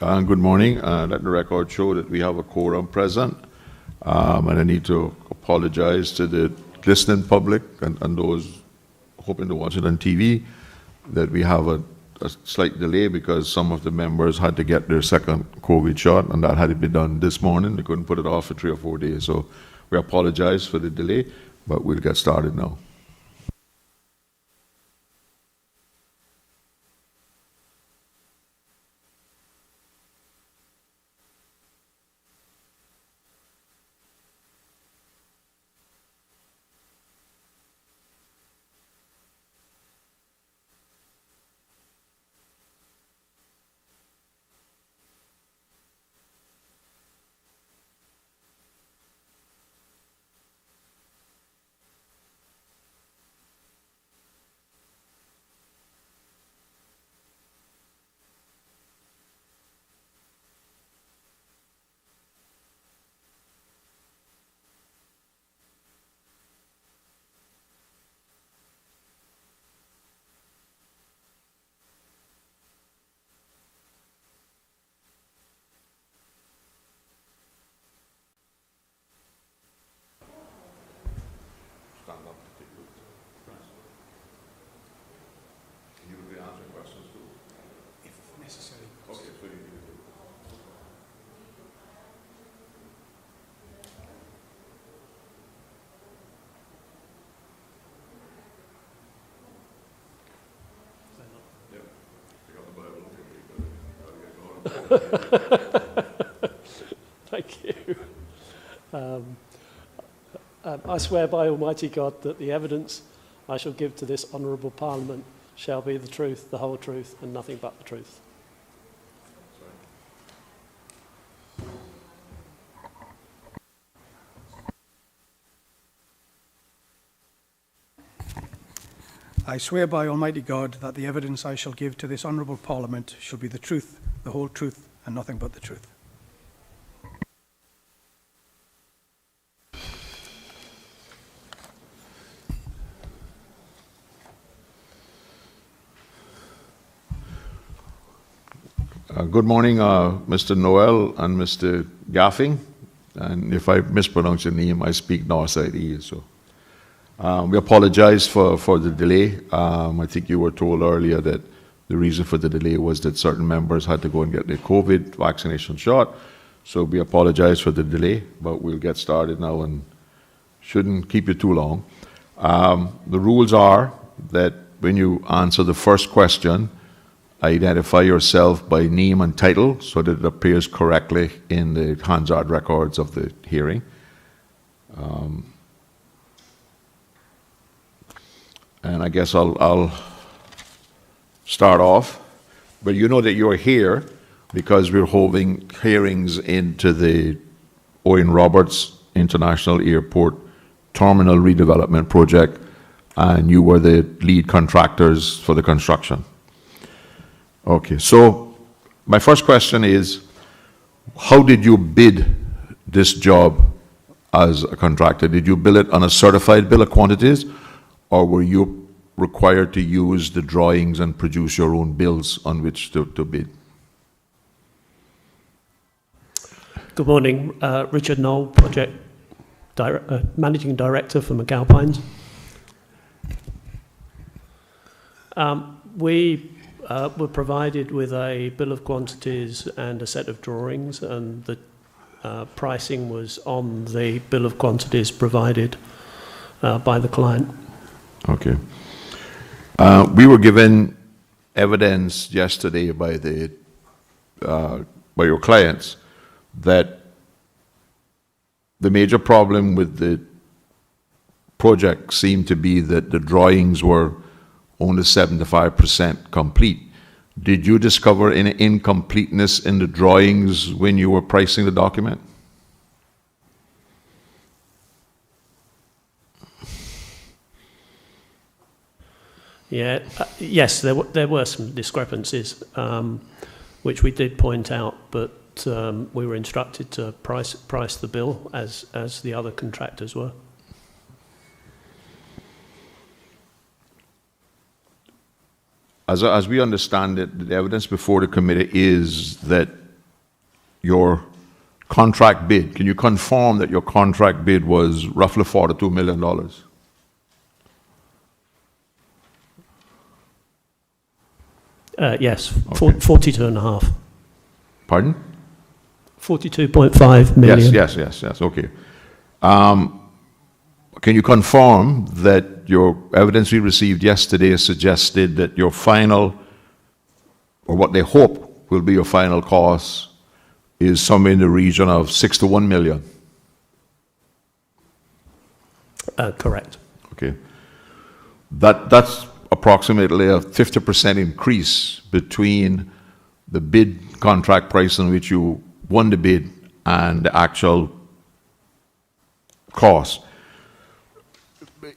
Good morning. Let the record show that we have a quorum present. And I need to apologize to the listening public and those hoping to watch it on TV that we have a slight delay because some of the members had to get their second COVID shot, and that had to be done this morning. They couldn't put it off for 3 or 4 days. So we apologize for the delay, but we'll get started now. Thank you. I swear by Almighty God that the evidence I shall give to this honourable Parliament shall be the truth, the whole truth, and nothing but the truth. I swear by Almighty God that the evidence I shall give to this honourable Parliament shall be the truth, the whole truth, and nothing but the truth. Good morning, Mr. Noel and Mr. Gaffing. And if I mispronounce your name, I speak Northside. So we apologize for the delay. I think you were told earlier that the reason for the delay was that certain members had to go and get their COVID vaccination shot. So we apologize for the delay, but we'll get started now and shouldn't keep you too long. The rules are that when you answer the first question, identify yourself by name and title so that it appears correctly in the Hansard records of the hearing. And I guess I'll start off. But you know that you're here because we're holding hearings into the Owen Roberts International Airport Terminal Redevelopment Project, and you were the lead contractors for the construction. Okay, so my first question is, how did you bid this job as a contractor? Did you bill it on a certified bill of quantities, or were you required to use the drawings and produce your own bills on which to bid? Good morning, Richard Knoll, Project Managing Director for McAlpines. We were provided with a bill of quantities and a set of drawings, and the pricing was on the bill of quantities provided by the client. Okay. We were given evidence yesterday by your clients that the major problem with the project seemed to be that the drawings were only 75% complete. Did you discover any incompleteness in the drawings when you were pricing the document? Yes, there were some discrepancies, which we did point out, but we were instructed to price the bill as the other contractors were. As we understand it, the evidence before the committee is that your contract bid, can you confirm that your contract bid was roughly $42 million? Yes, Okay. 42 and a half. Pardon? 42.5 million. Yes, okay. Can you confirm that your evidence we received yesterday suggested that your final, or what they hope will be your final cost, is somewhere in the region of 6 to 1 million? Correct. Okay. That's approximately a 50% increase between the bid contract price on which you won the bid and the actual cost.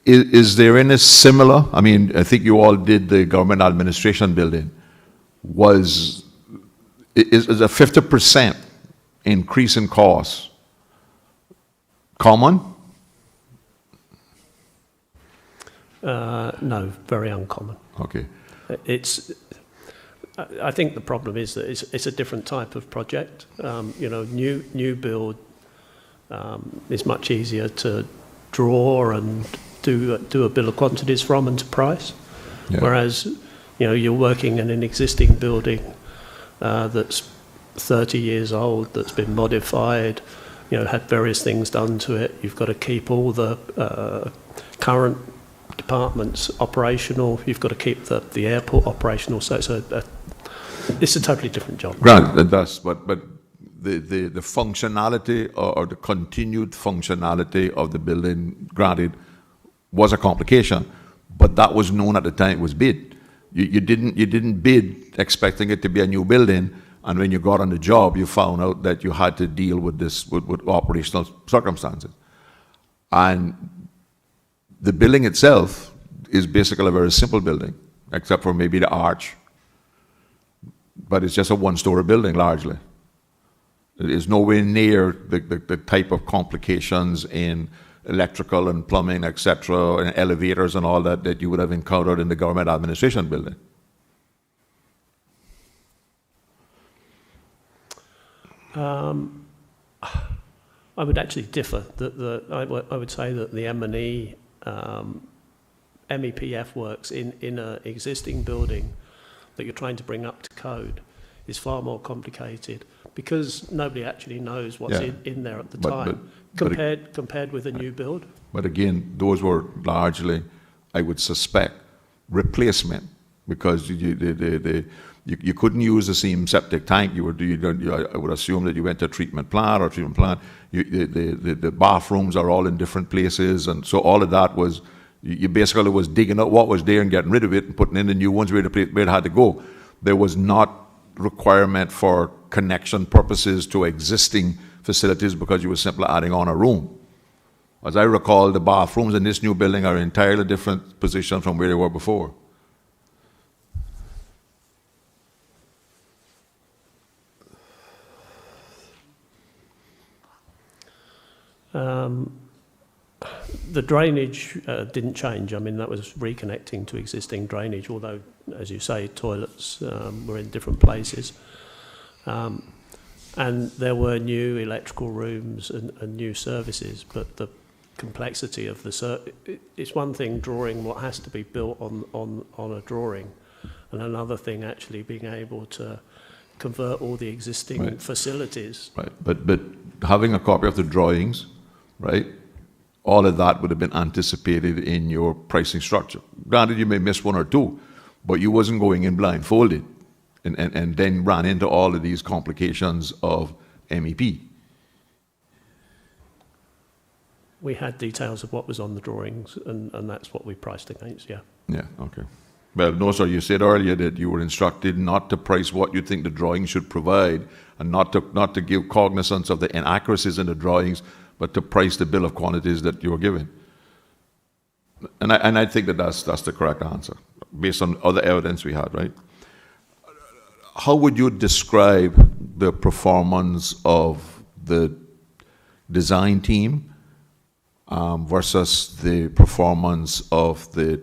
Is there any similar, I mean, I think you all did the government administration building. Is a 50% increase in cost common? No, very uncommon. Okay. I think the problem is that it's a different type of project. New build is much easier to draw and do a bill of quantities from and to price. Yeah. Whereas, you're working in an existing building that's 30 years old, that's been modified, had various things done to it. You've got to keep all the current departments operational. You've got to keep the airport operational. So it's a totally different job. Granted, it does, but the functionality or the continued functionality of the building, granted, was a complication, but that was known at the time it was bid. You didn't bid expecting it to be a new building, and when you got on the job, you found out that you had to deal with this with operational circumstances. And the building itself is basically a very simple building, except for maybe the arch. But it's just a one-story building, largely. It is nowhere near the type of complications in electrical and plumbing, etc., and elevators and all that you would have encountered in the government administration building. I would actually differ. I would say that the M&E MEPF works in an existing building that you're trying to bring up to code is far more complicated because nobody actually knows what's in there at the time compared with a new build. But again, those were largely, I would suspect, replacement because you couldn't use the same septic tank. I would assume that you went to a treatment plant. The bathrooms are all in different places, and so all of that was, you basically was digging out what was there and getting rid of it and putting in the new ones where it had to go. There was not requirement for connection purposes to existing facilities because you were simply adding on a room. As I recall, the bathrooms in this new building are in entirely different position from where they were before. The drainage didn't change. I mean, that was reconnecting to existing drainage, although, as you say, toilets were in different places. And there were new electrical rooms and new services, but the complexity of it's one thing drawing what has to be built on a drawing, and another thing actually being able to convert all the existing facilities. Right, but having a copy of the drawings, right, all of that would have been anticipated in your pricing structure. Granted, you may miss one or two, but you wasn't going in blindfolded and then ran into all of these complications of MEP. We had details of what was on the drawings, and that's what we priced against, yeah. Yeah, okay. Well, no, sir, you said earlier that you were instructed not to price what you think the drawing should provide and not to give cognizance of the inaccuracies in the drawings, but to price the bill of quantities that you were given. And I think that's the correct answer, based on other evidence we had, right? How would you describe the performance of the design team versus the performance of the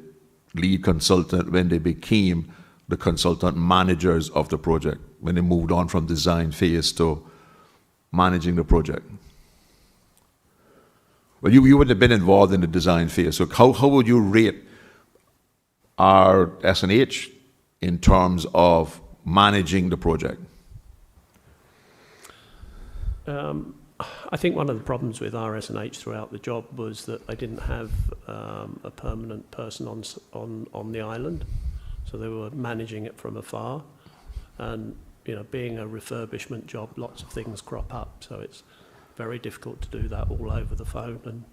lead consultant when they became the consultant managers of the project, when they moved on from design phase to managing the project? Well, you would have been involved in the design phase, so how would you rate our S&H in terms of managing the project? I think one of the problems with RS&H throughout the job was that they didn't have a permanent person on the island, so they were managing it from afar. And being a refurbishment job, lots of things crop up, so it's very difficult to do that all over the phone. And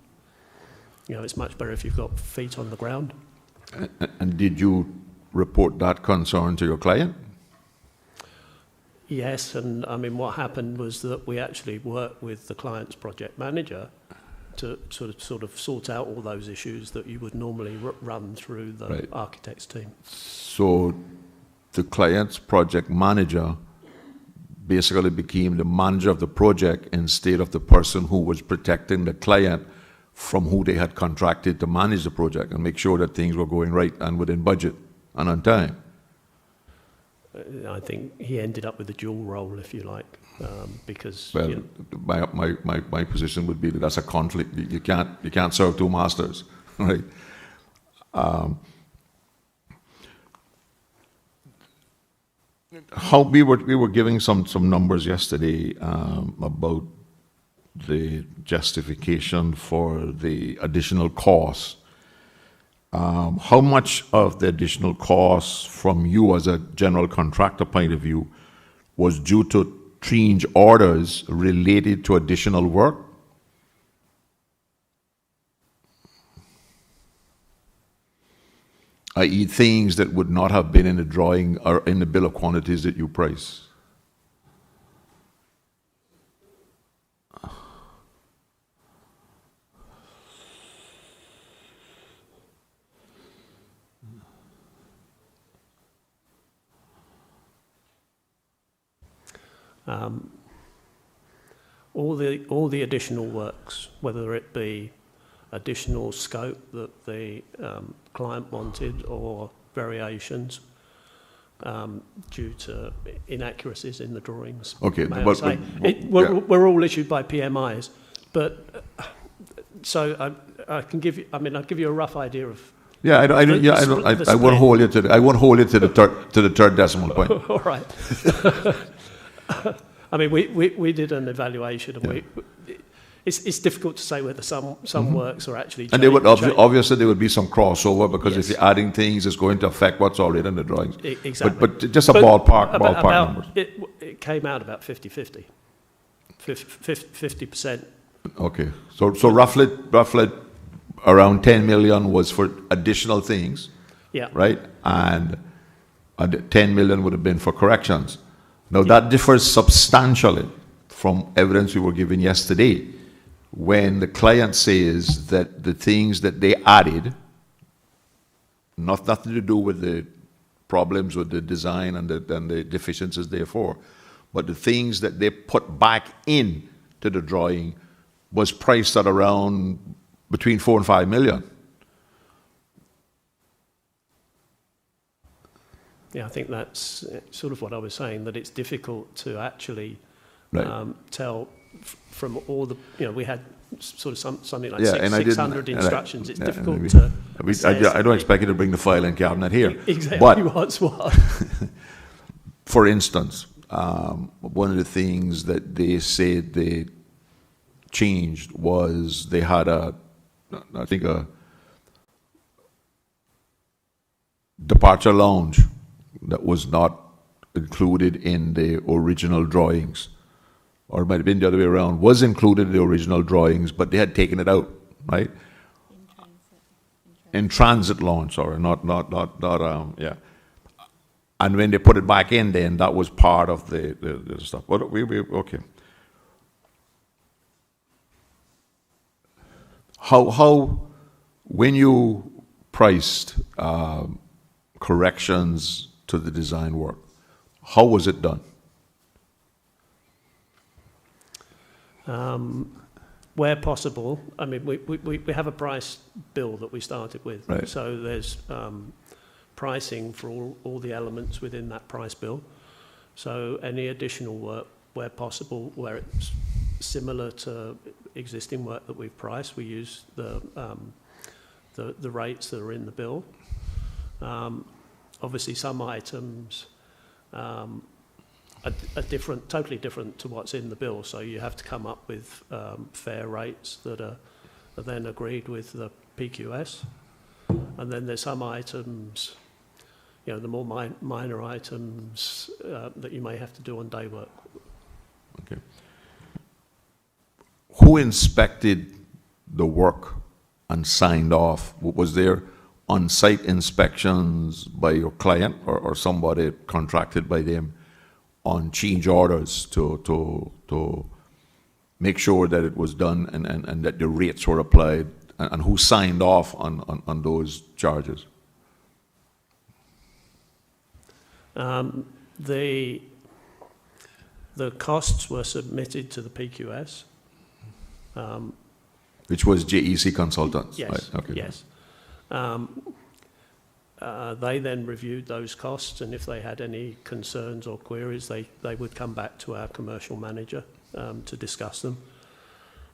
it's much better if you've got feet on the ground. And did you report that concern to your client? Yes, and I mean what happened was that we actually worked with the client's project manager to sort of sort out all those issues that you would normally run through the architect's team. So the client's project manager basically became the manager of the project instead of the person who was protecting the client from who they had contracted to manage the project and make sure that things were going right and within budget and on time. I think he ended up with a dual role, if you like, because. Well, my position would be that that's a conflict. You can't serve two masters, right? How we were giving some numbers yesterday about the justification for the additional costs. How much of the additional costs from you as a general contractor point of view was due to change orders related to additional work? I.e. things that would not have been in the drawing or in the bill of quantities that you price? All the additional works, whether it be additional scope that the client wanted or variations due to inaccuracies in the drawings. Okay, we're all issued by PMIs, but so I can give you. I mean, I'll give you a rough idea of. Yeah, I won't hold you to the third decimal point. All right. I mean, we did an evaluation, and it's difficult to say whether some works are actually. And they would obviously there would be some crossover because if you're adding things, it's going to affect what's already in the drawings. Exactly. But just a ballpark numbers. It came out about 50-50. 50%. Okay, so roughly around 10 million was for additional things. Yeah. Right, and 10 million would have been for corrections. Now that differs substantially from evidence we were given yesterday, when the client says that the things that they added, nothing to do with the problems with the design and the deficiencies therefore, but the things that they put back in to the drawing was priced at around between 4 and 5 million. Yeah, I think that's sort of what I was saying, that it's difficult to actually tell from all the, we had sort of something like 600 instructions. It's difficult to I don't expect you to bring the filing cabinet here. Exactly but, what's what. For instance, one of the things that they said they changed was they had a departure lounge that was not included in the original drawings, or it might have been the other way around, was included in the original drawings, but they had taken it out, right? In transit lounge, sorry, not yeah. And when they put it back in, then that was part of the stuff. But okay. How when you priced corrections to the design work, how was it done? Where possible, I mean, we have a price bill that we started with. Right. So there's pricing for all the elements within that price bill. So any additional work where possible, where it's similar to existing work that we've priced, we use the rates that are in the bill. Obviously, some items are different, totally different to what's in the bill, so you have to come up with fair rates that are then agreed with the PQS. And then there's some items, you know, the more minor items that you may have to do on day work. Okay. Who inspected the work and signed off? Was there on-site inspections by your client or somebody contracted by them on change orders to make sure that it was done and that the rates were applied? And who signed off on those charges? The costs were submitted to the PQS. Which was JEC Consultants, Yes, right? Okay. yes. They then reviewed those costs, and if they had any concerns or queries, they would come back to our commercial manager to discuss them.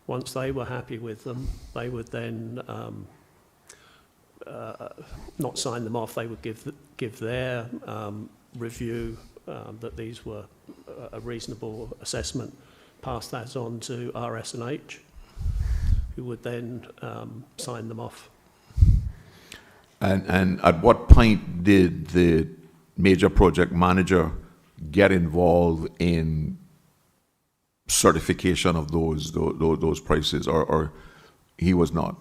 Once they were happy with them, they would then not sign them off. They would give their review that these were a reasonable assessment, pass that on to RS&H, who would then sign them off. And at what point did the major project manager get involved in certification of those prices, or he was not?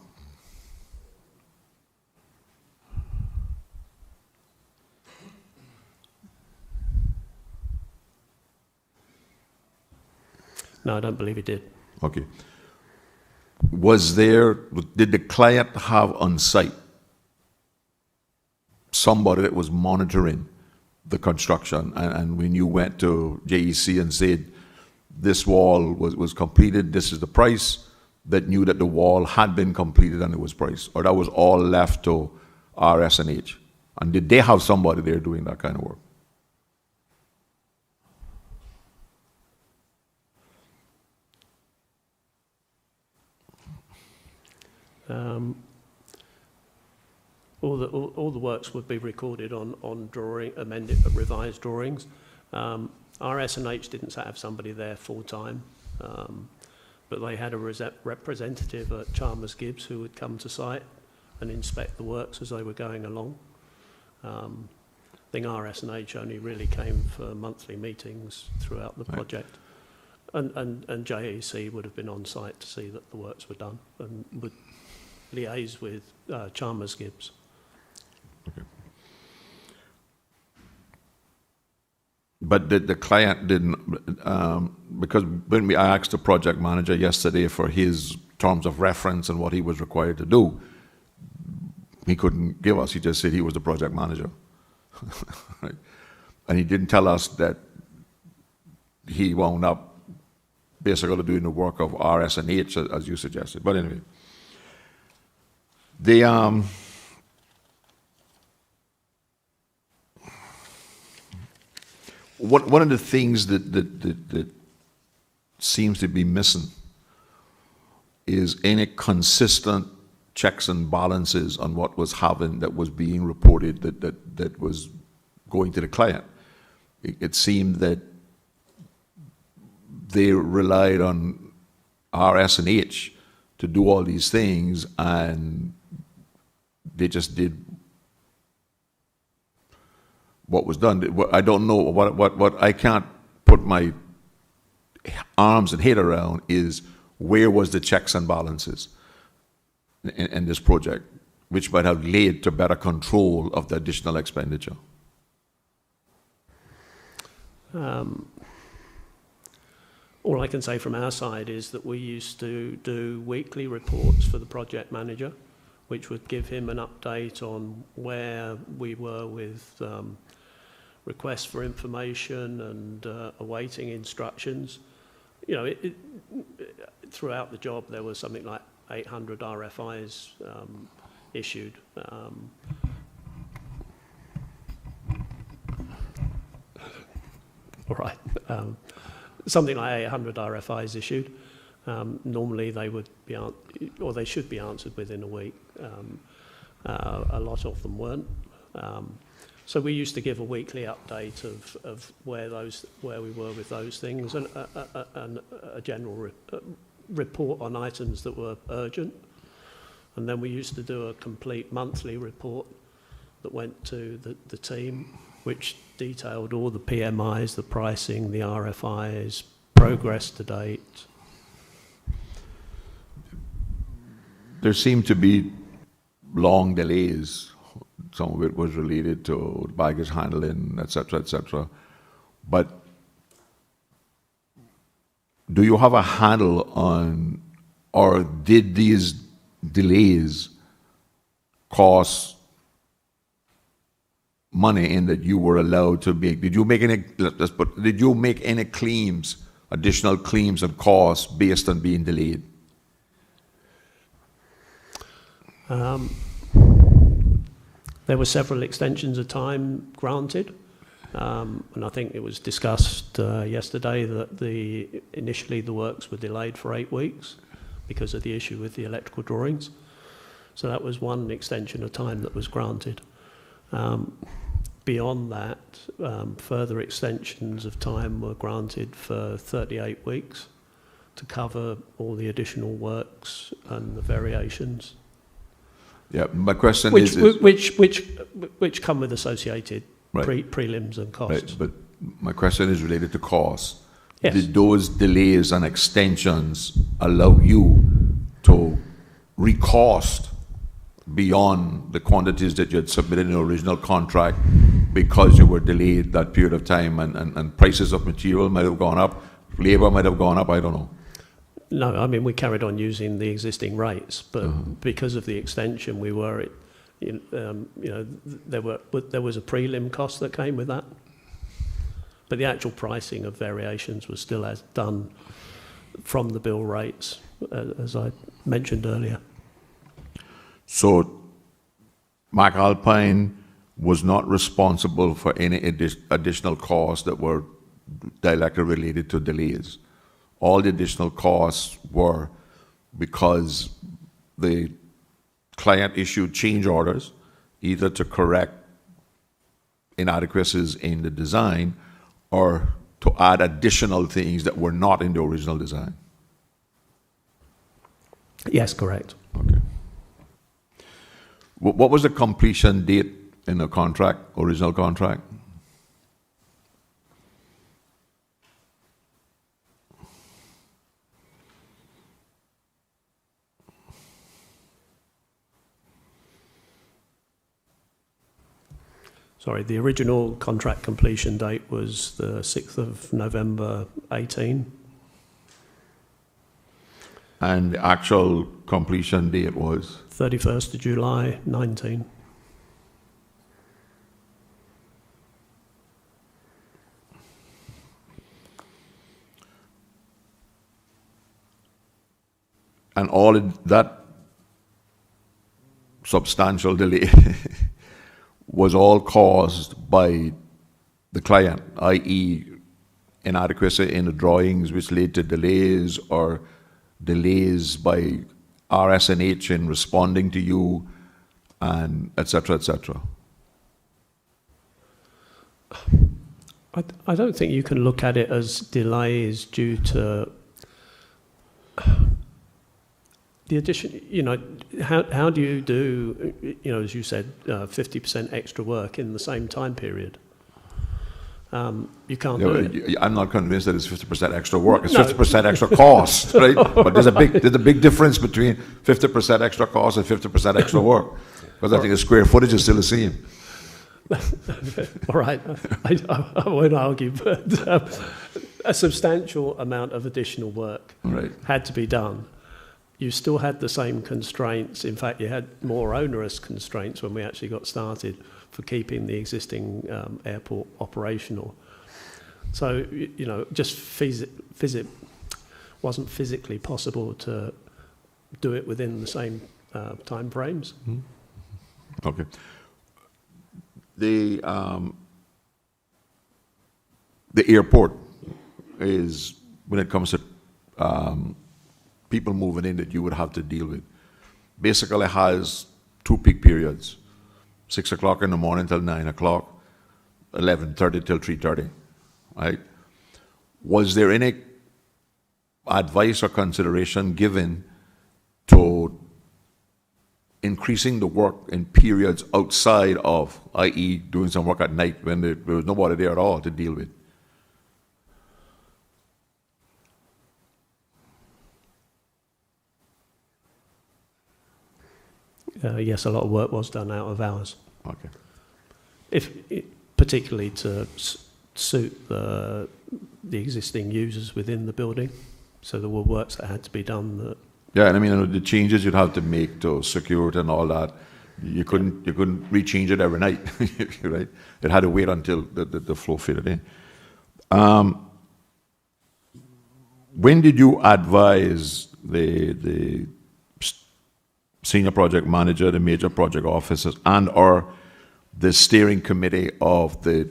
No, I don't believe he did. Okay. Did the client have on site somebody that was monitoring the construction, and when you went to JEC and said this wall was completed, this is the price, that knew that the wall had been completed and it was priced, or that was all left to RS&H? And did they have somebody there doing that kind of work? All the works would be recorded on revised drawings. RS&H didn't have somebody there full time, but they had a representative at Chalmers Gibbs who would come to site and inspect the works as they were going along. I think RS&H only really came for monthly meetings throughout the project. And JEC would have been on site to see that the works were done and would liaise with Chalmers Gibbs. Okay. But the client didn't, because when I asked the project manager yesterday for his terms of reference and what he was required to do, he couldn't give us. He just said he was the project manager. Right? And he didn't tell us that he wound up basically doing the work of RS&H, as you suggested. But anyway, one of the things that seems to be missing is any consistent checks and balances on what was happening, that was being reported, that was going to the client. It seemed that they relied on RS&H to do all these things, and they just did what was done. I don't know what I can't put my arms and head around is where was the checks and balances in this project, which might have led to better control of the additional expenditure. All I can say from our side is that we used to do weekly reports for the project manager, which would give him an update on where we were with requests for information and awaiting instructions. You know, throughout the job there was something like 800 RFIs issued. All right. something like 800 RFIs issued. Normally they would be, or they should be answered within a week. A lot of them weren't. So we used to give a weekly update of where we were with those things, and a general report on items that were urgent. And then we used to do a complete monthly report that went to the team, which detailed all the PMIs, the pricing, the RFIs, progress to date. There seemed to be long delays. Some of it was related to baggage handling, et cetera, But do you have a handle on, or did these delays cost money in that you were allowed to make? Did you make any claims, additional claims and costs based on being delayed? There were several extensions of time granted, and I think it was discussed yesterday that initially the works were delayed for 8 weeks because of the issue with the electrical drawings. So that was one extension of time that was granted. Beyond that, further extensions of time were granted for 38 weeks to cover all the additional works and the variations. Yeah, my question which come with associated prelims and costs. Right, but my question is related to costs. Yes. Did those delays and extensions allow you to recost beyond the quantities that you had submitted in the original contract because you were delayed that period of time, and prices of material might have gone up, labor might have gone up, I don't know? No, I mean, we carried on using the existing rates, but because of the extension, we were, there was a prelim cost that came with that. But the actual pricing of variations was still as done from the bill rates, as I mentioned earlier. So, Mac Alpine was not responsible for any additional costs that were directly related to delays. All the additional costs were because the client issued change orders, either to correct inadequacies in the design or to add additional things that were not in the original design. Yes, correct. Okay. What was the completion date in the contract, original contract? Sorry, the original contract completion date was the 6th of November 18. And the actual completion date was? 31st of July 19. And all that substantial delay was all caused by the client, i.e. inadequacy in the drawings which led to delays, or delays by RS&H in responding to you, and et cetera, et cetera. I don't think you can look at it as delays due to the addition. How do you do, as you said, 50% extra work in the same time period? You can't do it. I'm not convinced that it's 50% extra work. It's 50% extra cost, right? But there's a big difference between 50% extra cost and 50% extra work. Because I think the square footage is still the same. All right, I won't argue, but a substantial amount of additional work had to be done. You still had the same constraints. In fact, you had more onerous constraints when we actually got started for keeping the existing airport operational. So, just wasn't physically possible to do it within the same time frames. Mm-hmm. Okay. The airport is when it comes to people moving in that you would have to deal with. Basically has two peak periods, 6 o'clock in the morning till 9 o'clock, 11:30 till 3:30, right? Was there any advice or consideration given to increasing the work in periods outside of, i.e. doing some work at night when there was nobody there at all to deal with? Yes, a lot of work was done out of hours, Okay. particularly to suit the existing users within the building. So there were works that had to be done that. Yeah, and I mean, the changes you'd have to make to security and all that, you couldn't rechange it every night, right? It had to wait until the flow fitted in. When did you advise the senior project manager, the major project officers, and/or the steering committee of the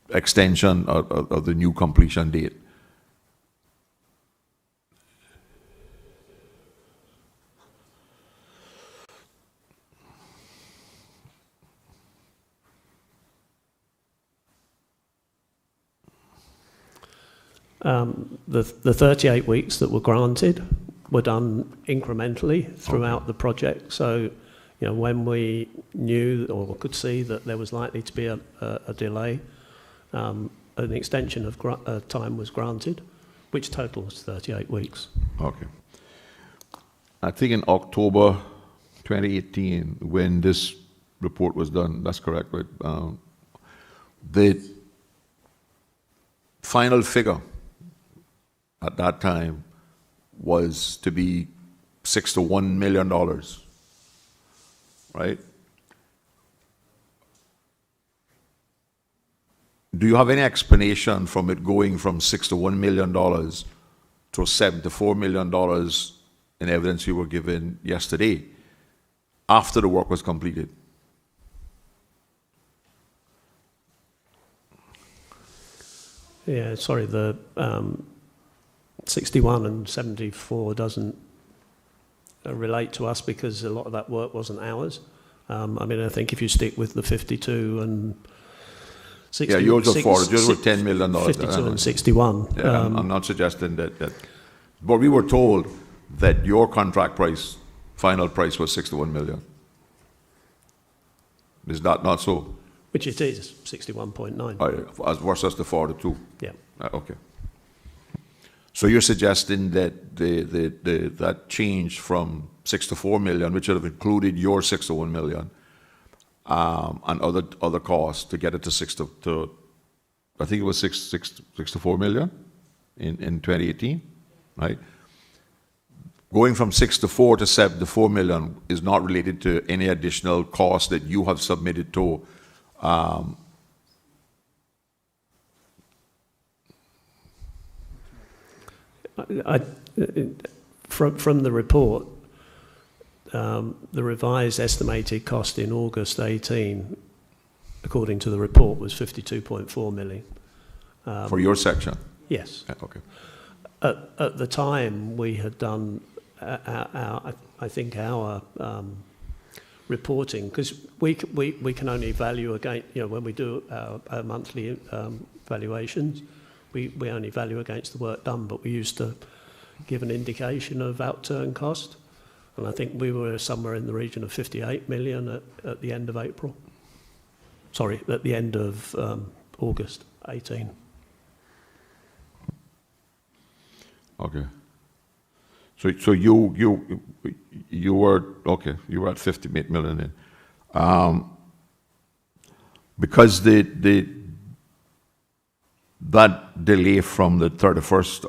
extension of the new completion date? The 38 weeks that were granted were done incrementally throughout the project. So, when we knew or could see that there was likely to be a delay, an extension of time was granted, which totals 38 weeks. Okay. I think in October 2018, when this report was done, that's correct, right? The final figure at that time was to be $6 to $1 million, right? Do you have any explanation from it going from $6 to $1 million to $7 to $4 million in evidence you were given yesterday after the work was completed? Yeah, sorry, the 61 and 74 doesn't relate to us because a lot of that work wasn't ours. I think if you stick with the 52 and 60, yeah, yours were for yours were $10 million. 52 and 61. Yeah, I'm not suggesting that. But we were told that your contract price, final price, was $6 to $1 million. Is that not so? Which it is, 61.9. As versus the 42. Yeah. Okay. So you're suggesting that that change from $6 to $4 million, which would have included your $6 to $1 million, and other costs to get it to I think it was six to $4 million in 2018, right? Going from 6 to 4 to 7 to $4 million is not related to any additional cost that you have submitted to. From the report, the revised estimated cost in August 18, according to the report, was 52.4 million. For your section? Yes. Okay. At the time, we had done our reporting, because we can only value against, when we do our monthly valuations, we only value against the work done, but we used to give an indication of outturn cost, and I think we were somewhere in the region of 58 million at the end of April. Sorry, at the end of August 18. Okay. So you were okay. You were at 58 million then, because that delay from the 6th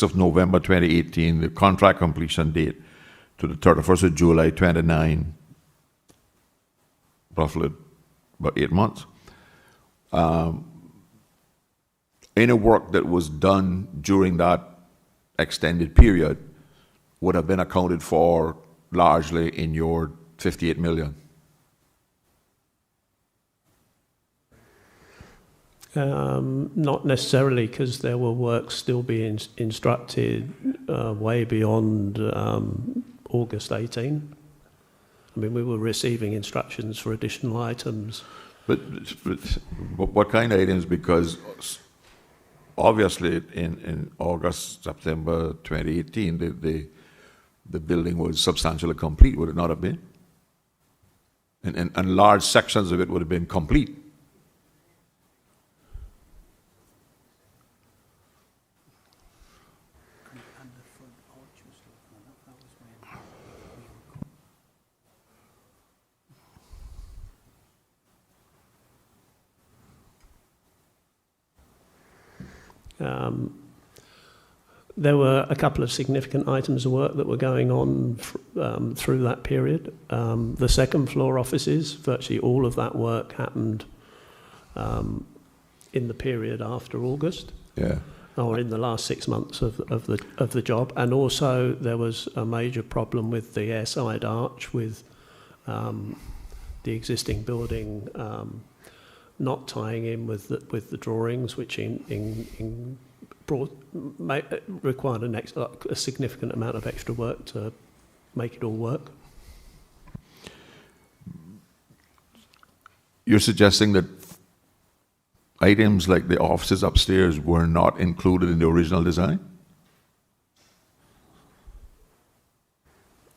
of November 2018, the contract completion date, to the 31st of July 29, roughly about 8 months. Any work that was done during that extended period would have been accounted for largely in your 58 million. Not necessarily, because there were works still being instructed way beyond August 18. I mean, we were receiving instructions for additional items. But what kind of items? Because obviously in August, September 2018, the building was substantially complete, would it not have been? And large sections of it would have been complete. There were a couple of significant items of work that were going on through that period. The second floor offices, virtually all of that work happened in the period after August, or in the last 6 months of the job. And also there was a major problem with the airside arch, with the existing building not tying in with the drawings, which required a significant amount of extra work to make it all work. You're suggesting that items like the offices upstairs were not included in the original design?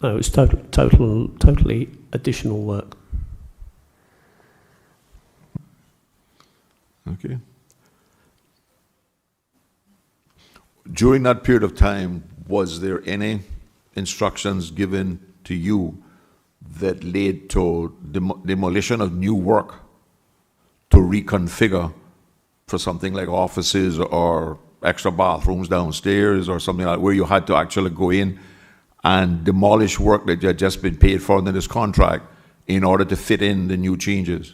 No, it was totally additional work. Okay. During that period of time, was there any instructions given to you that led to demolition of new work to reconfigure for something like offices or extra bathrooms downstairs or something like, where you had to actually go in and demolish work that had just been paid for under this contract in order to fit in the new changes?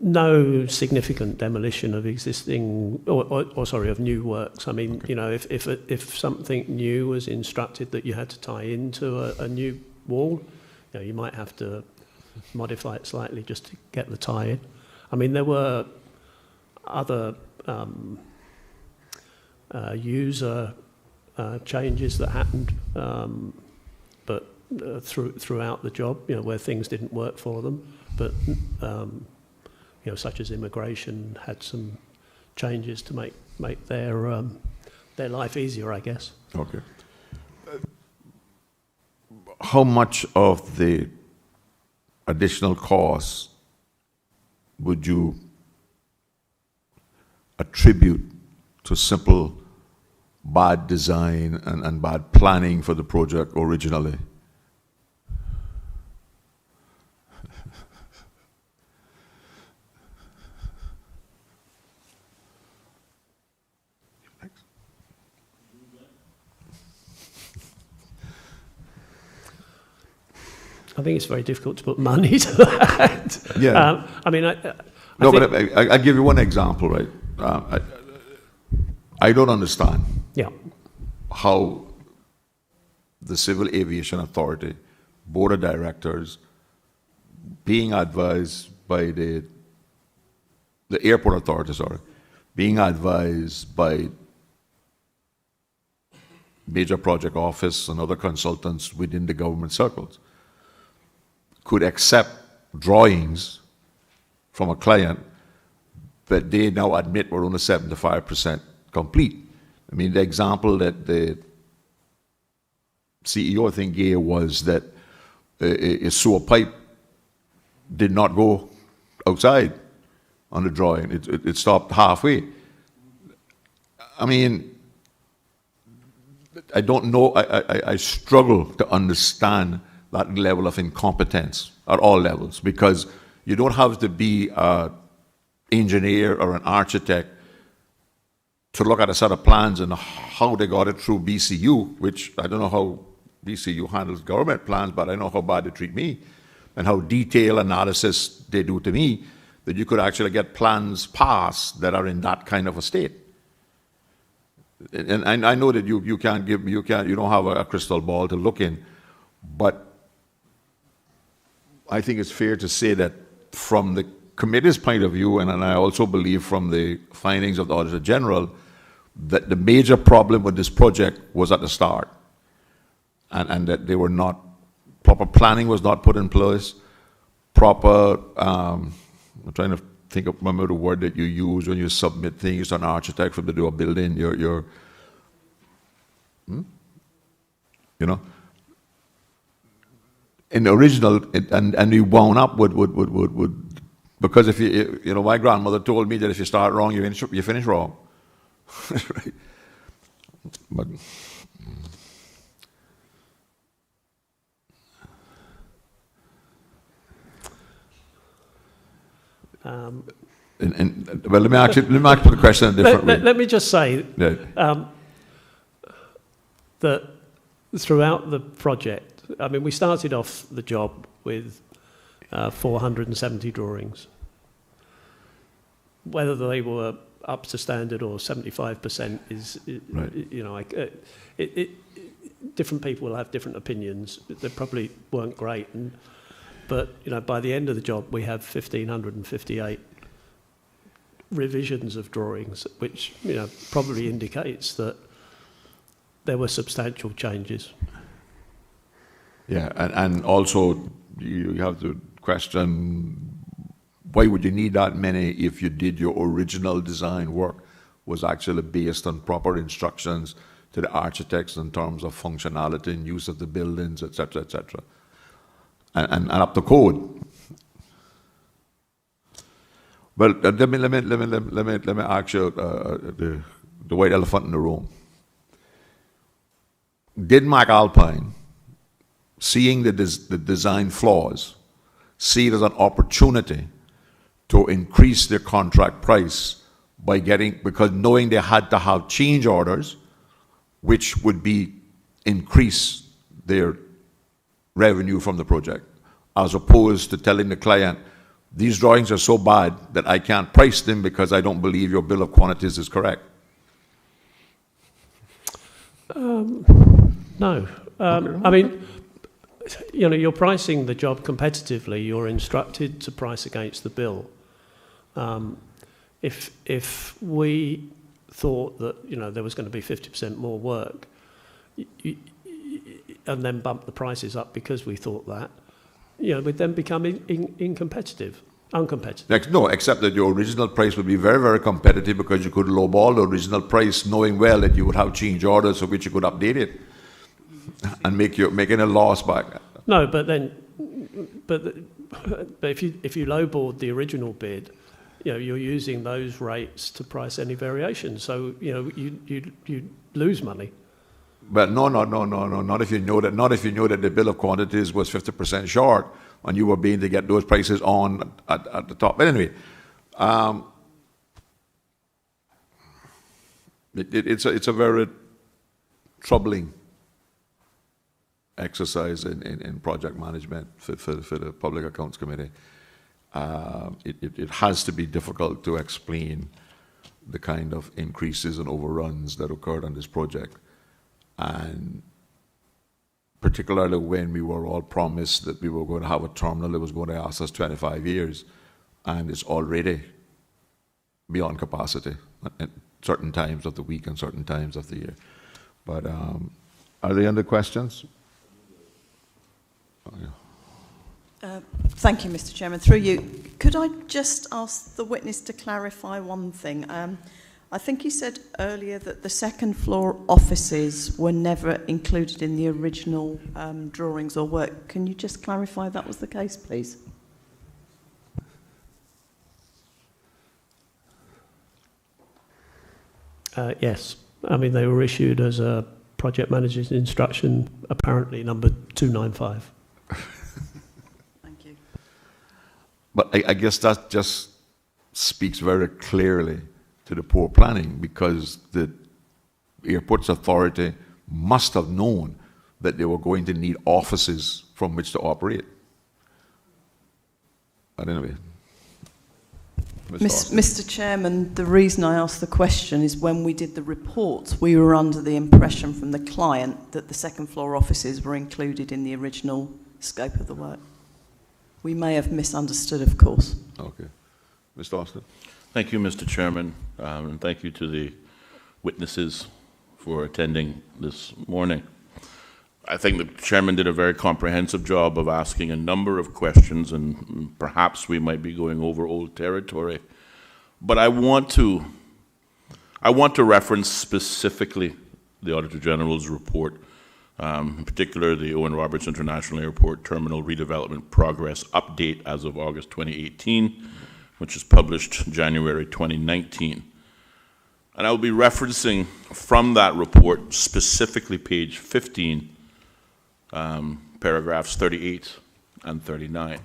No significant demolition of existing, of new works. I mean, you know, if something new was instructed that you had to tie into a new wall, you know, you might have to modify it slightly just to get the tie in. I mean, there were other user changes that happened, but throughout the job, you know, where things didn't work for them, but you know, such as immigration had some changes to make their life easier, I guess. Okay. How much of the additional costs would you attribute to simple bad design and bad planning for the project originally? I think it's very difficult to put money to that. Yeah. I mean, I'll give you one example, right? I don't understand how the Civil Aviation Authority Board of Directors, being advised by the Airport Authority, being advised by Major Project Office and other consultants within the government circles, could accept drawings from a client that they now admit were only 75% complete. I mean, the example that the CEO, I think, gave was that a sewer pipe did not go outside on the drawing. It stopped halfway. I mean, I don't know, I struggle to understand that level of incompetence at all levels, because you don't have to be an engineer or an architect to look at a set of plans and how they got it through BCU, which I don't know how BCU handles government plans, but I know how bad they treat me and how detailed analysis they do to me, that you could actually get plans passed that are in that kind of a state. And I know that you don't have a crystal ball to look in, but I think it's fair to say that from the committee's point of view, and I also believe from the findings of the Auditor General, that the major problem with this project was at the start, and that they were not, proper planning was not put in place, proper, I'm trying to remember the word that you use when you submit things to an architect for them to do a building, you know, in the original, and you wound up with because if you know, my grandmother told me that if you start wrong, you finish wrong. Right? But well, let me ask the question a different way. Let me just say that throughout the project, I mean, we started off the job with 470 drawings. Whether they were up to standard or 75% is, right. You know, different people will have different opinions. They probably weren't great, but you know, by the end of the job, we have 1,558 revisions of drawings, which you know probably indicates that there were substantial changes. Yeah, and also you have to question, why would you need that many if you did your original design work was actually based on proper instructions to the architects in terms of functionality and use of the buildings, etc., etc., and up to code. Well, let me ask you the white elephant in the room. Did McAlpine, seeing the design flaws, see it as an opportunity to increase their contract price because knowing they had to have change orders, which would increase their revenue from the project, as opposed to telling the client, these drawings are so bad that I can't price them because I don't believe your bill of quantities is correct? No. I mean, you know, you're pricing the job competitively. You're instructed to price against the bill. If we thought that, you know, there was going to be 50% more work, and then bump the prices up because we thought that, you know, we'd then become uncompetitive. No, except that your original price would be very, very competitive because you could lowball the original price, knowing well that you would have change orders of which you could update it and making a loss back. No, but if you lowballed the original bid, you know, you're using those rates to price any variation. So you know you lose money. But no, not if you know that the bill of quantities was 50% short and you were being to get those prices on at the top. But anyway, it's a very troubling exercise in project management for the Public Accounts Committee. It has to be difficult to explain the kind of increases and overruns that occurred on this project, and particularly when we were all promised that we were going to have a terminal that was going to last us 25 years, and it's already beyond capacity at certain times of the week and certain times of the year. But are there other questions? Oh, yeah. Thank you, Mr. Chairman. Through you, could I just ask the witness to clarify one thing? I think you said earlier that the second floor offices were never included in the original drawings or work. Can you just clarify that was the case, please? Yes. I mean, they were issued as a project manager's instruction, apparently number 295. Thank you. But I guess that just speaks very clearly to the poor planning, because the Airports Authority must have known that they were going to need offices from which to operate. But anyway. Mr. Chairman, the reason I asked the question is when we did the reports, we were under the impression from the client that the second floor offices were included in the original scope of the work. We may have misunderstood, of course. Okay. Mr. Austin. Thank you, Mr. Chairman, and thank you to the witnesses for attending this morning. I think the chairman did a very comprehensive job of asking a number of questions, and perhaps we might be going over old territory. But I want to reference specifically the Auditor General's report, in particular the Owen Roberts International Airport Terminal Redevelopment Progress Update as of August 2018, which is published January 2019. And I will be referencing from that report specifically page 15, paragraphs 38 and 39.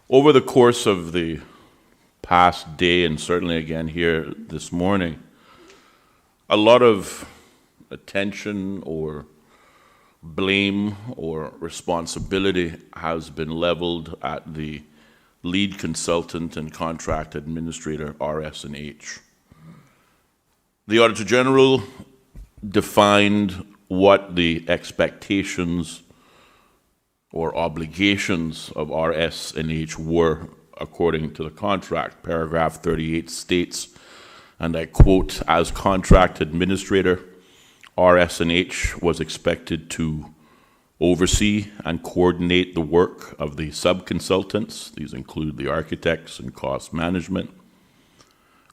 Over the course of the past day, and certainly again here this morning, a lot of attention or blame or responsibility has been leveled at the lead consultant and contract administrator, RS&H. The Auditor General defined what the expectations or obligations of RS&H were according to the contract. Paragraph 38 states, and I quote, "As contract administrator, RS&H was expected to oversee and coordinate the work of the sub-consultants," these include the architects and cost management,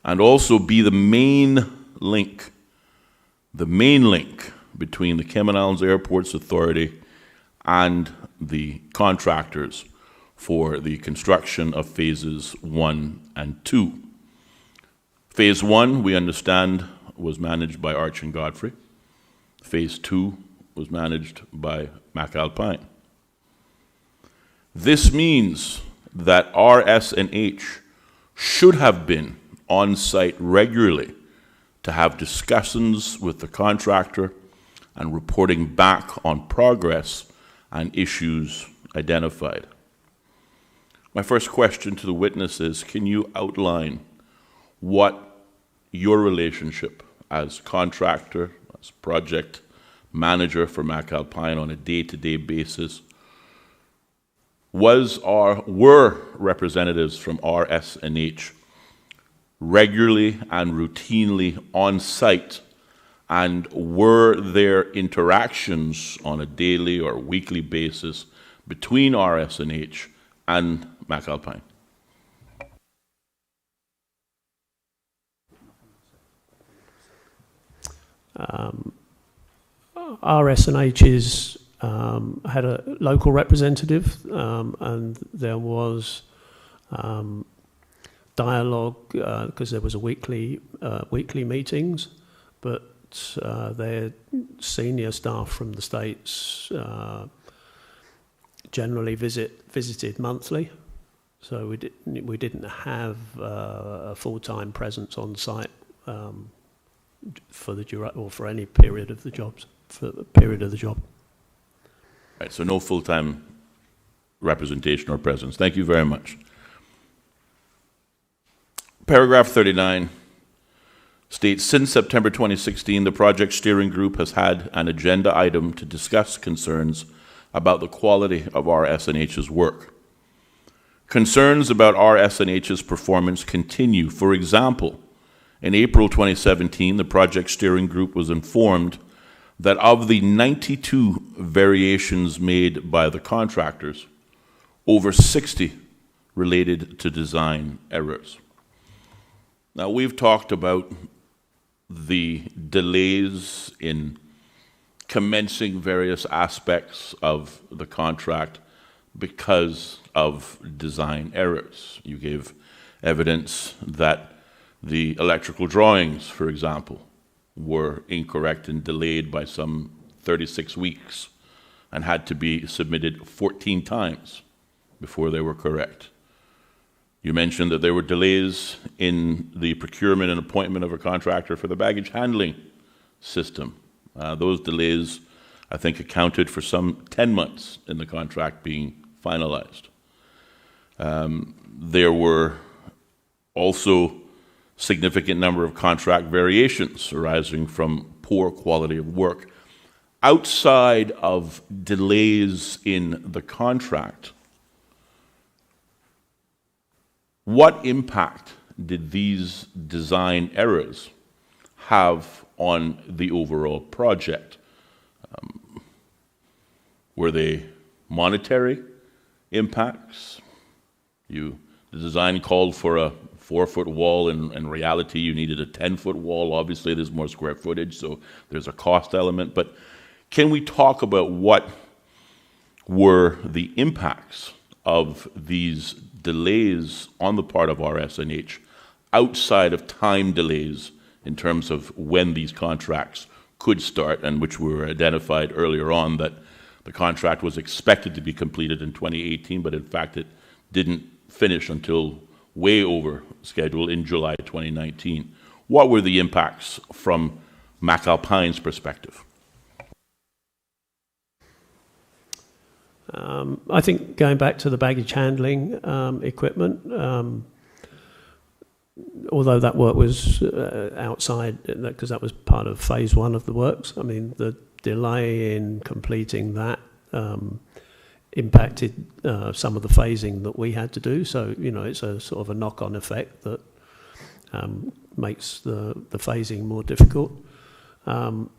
"and also be the main link between the Cayman Islands Airports Authority and the contractors for the construction of phases 1 and 2. Phase 1, we understand, was managed by Arch and Godfrey. Phase 2 was managed by McAlpine. This means that RS&H should have been on site regularly to have discussions with the contractor and reporting back on progress and issues identified. My first question to the witness is, can you outline what your relationship as contractor, as project manager for McAlpine on a day-to-day basis was or were representatives from RS&H regularly and routinely on site, and were there interactions on a daily or weekly basis between RS&H and McAlpine? RS&H had a local representative, and there was dialogue because there was a weekly meetings, but their senior staff from the States generally visited monthly, so we didn't have a full-time presence on site for any period of the jobs. For the period of the job. Right, so no full-time representation or presence. Thank you very much. Paragraph 39 states, since September 2016, the project steering group has had an agenda item to discuss concerns about the quality of RS&H's work. Concerns about RS&H's performance continue. For example, in April 2017, the project steering group was informed that of the 92 variations made by the contractors, over 60 related to design errors. Now, we've talked about the delays in commencing various aspects of the contract because of design errors. You gave evidence that the electrical drawings, for example, were incorrect and delayed by some 36 weeks and had to be submitted 14 times before they were correct. You mentioned that there were delays in the procurement and appointment of a contractor for the baggage handling system. Those delays, I think, accounted for some 10 months in the contract being finalized. There were also significant number of contract variations arising from poor quality of work. Outside of delays in the contract, what impact did these design errors have on the overall project? Were they monetary impacts? The design called for a 4-foot wall. In reality, you needed a 10-foot wall. Obviously, there's more square footage, so there's a cost element. But can we talk about what were the impacts of these delays on the part of RSNH outside of time delays in terms of when these contracts could start, and which were identified earlier on that the contract was expected to be completed in 2018, but in fact it didn't finish until way over schedule in July 2019. What were the impacts from McAlpine's perspective? I think going back to the baggage handling equipment, although that work was outside, because that was part of phase 1 of the works, I mean, the delay in completing that impacted some of the phasing that we had to do. So, you know, it's a sort of a knock-on effect that makes the phasing more difficult. In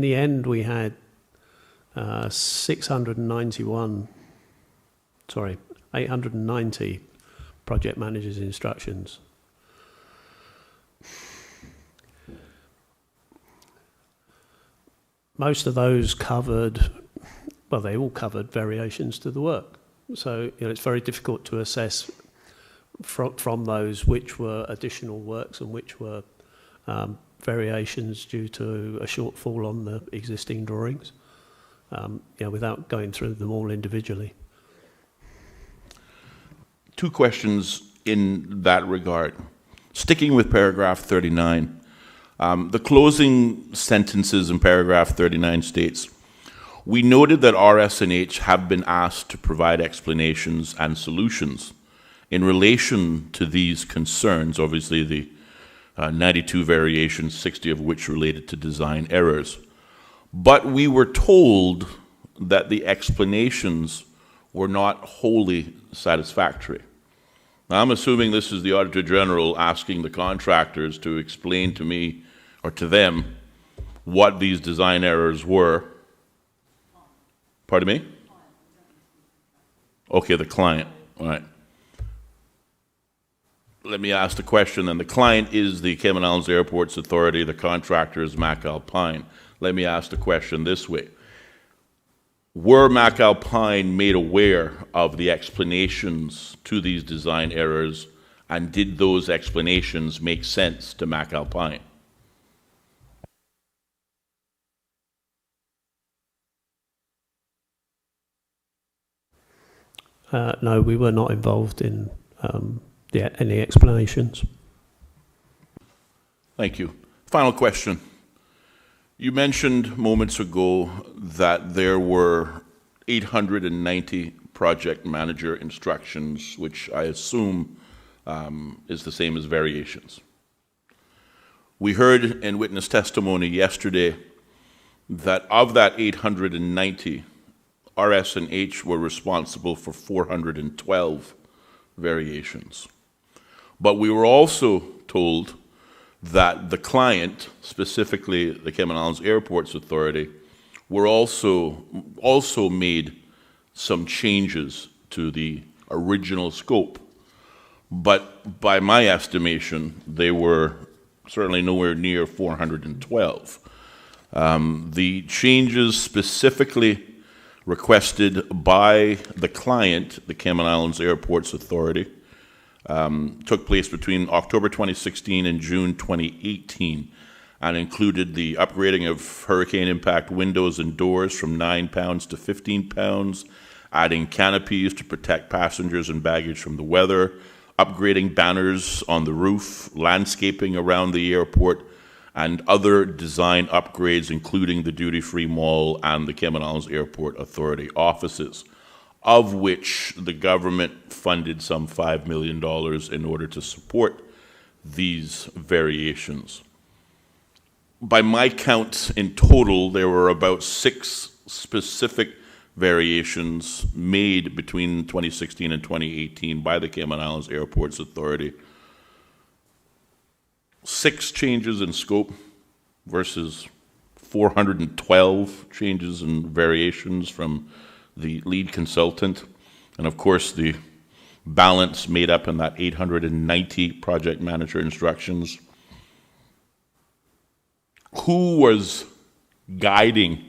the end, we had 890 project managers' instructions. Most of those covered, well, they all covered variations to the work. So, you know, it's very difficult to assess from those which were additional works and which were variations due to a shortfall on the existing drawings, without going through them all individually. Two questions in that regard. Sticking with paragraph 39, the closing sentences in paragraph 39 states, "We noted that RSNH have been asked to provide explanations and solutions in relation to these concerns," obviously the 92 variations, 60 of which related to design errors. "But we were told that the explanations were not wholly satisfactory." Now, I'm assuming this is the Auditor General asking the contractors to explain to me or to them what these design errors were. Pardon me? Okay, the client. All right. Let me ask the question then. The client is the Cayman Islands Airports Authority, the contractor is McAlpine. Let me ask the question this way. Were McAlpine made aware of the explanations to these design errors, and did those explanations make sense to McAlpine? No, we were not involved in any explanations. Thank you. Final question. You mentioned moments ago that there were 890 project manager instructions, which I assume is the same as variations. We heard in witness testimony yesterday that of that 890, RS&H were responsible for 412 variations. But we were also told that the client, specifically the Cayman Islands Airports Authority, were also made some changes to the original scope. But by my estimation, they were certainly nowhere near 412. The changes specifically requested by the client, the Cayman Islands Airports Authority, took place between October 2016 and June 2018, and included the upgrading of hurricane impact windows and doors from 9 pounds to 15 pounds, adding canopies to protect passengers and baggage from the weather, upgrading banners on the roof, landscaping around the airport, and other design upgrades, including the duty-free mall and the Cayman Islands Airport Authority offices, of which the government funded some $5 million in order to support these variations. By my count, in total, there were about 6 specific variations made between 2016 and 2018 by the Cayman Islands Airports Authority. 6 changes in scope versus 412 changes and variations from the lead consultant. And of course, the balance made up in that 890 project manager instructions. Who was guiding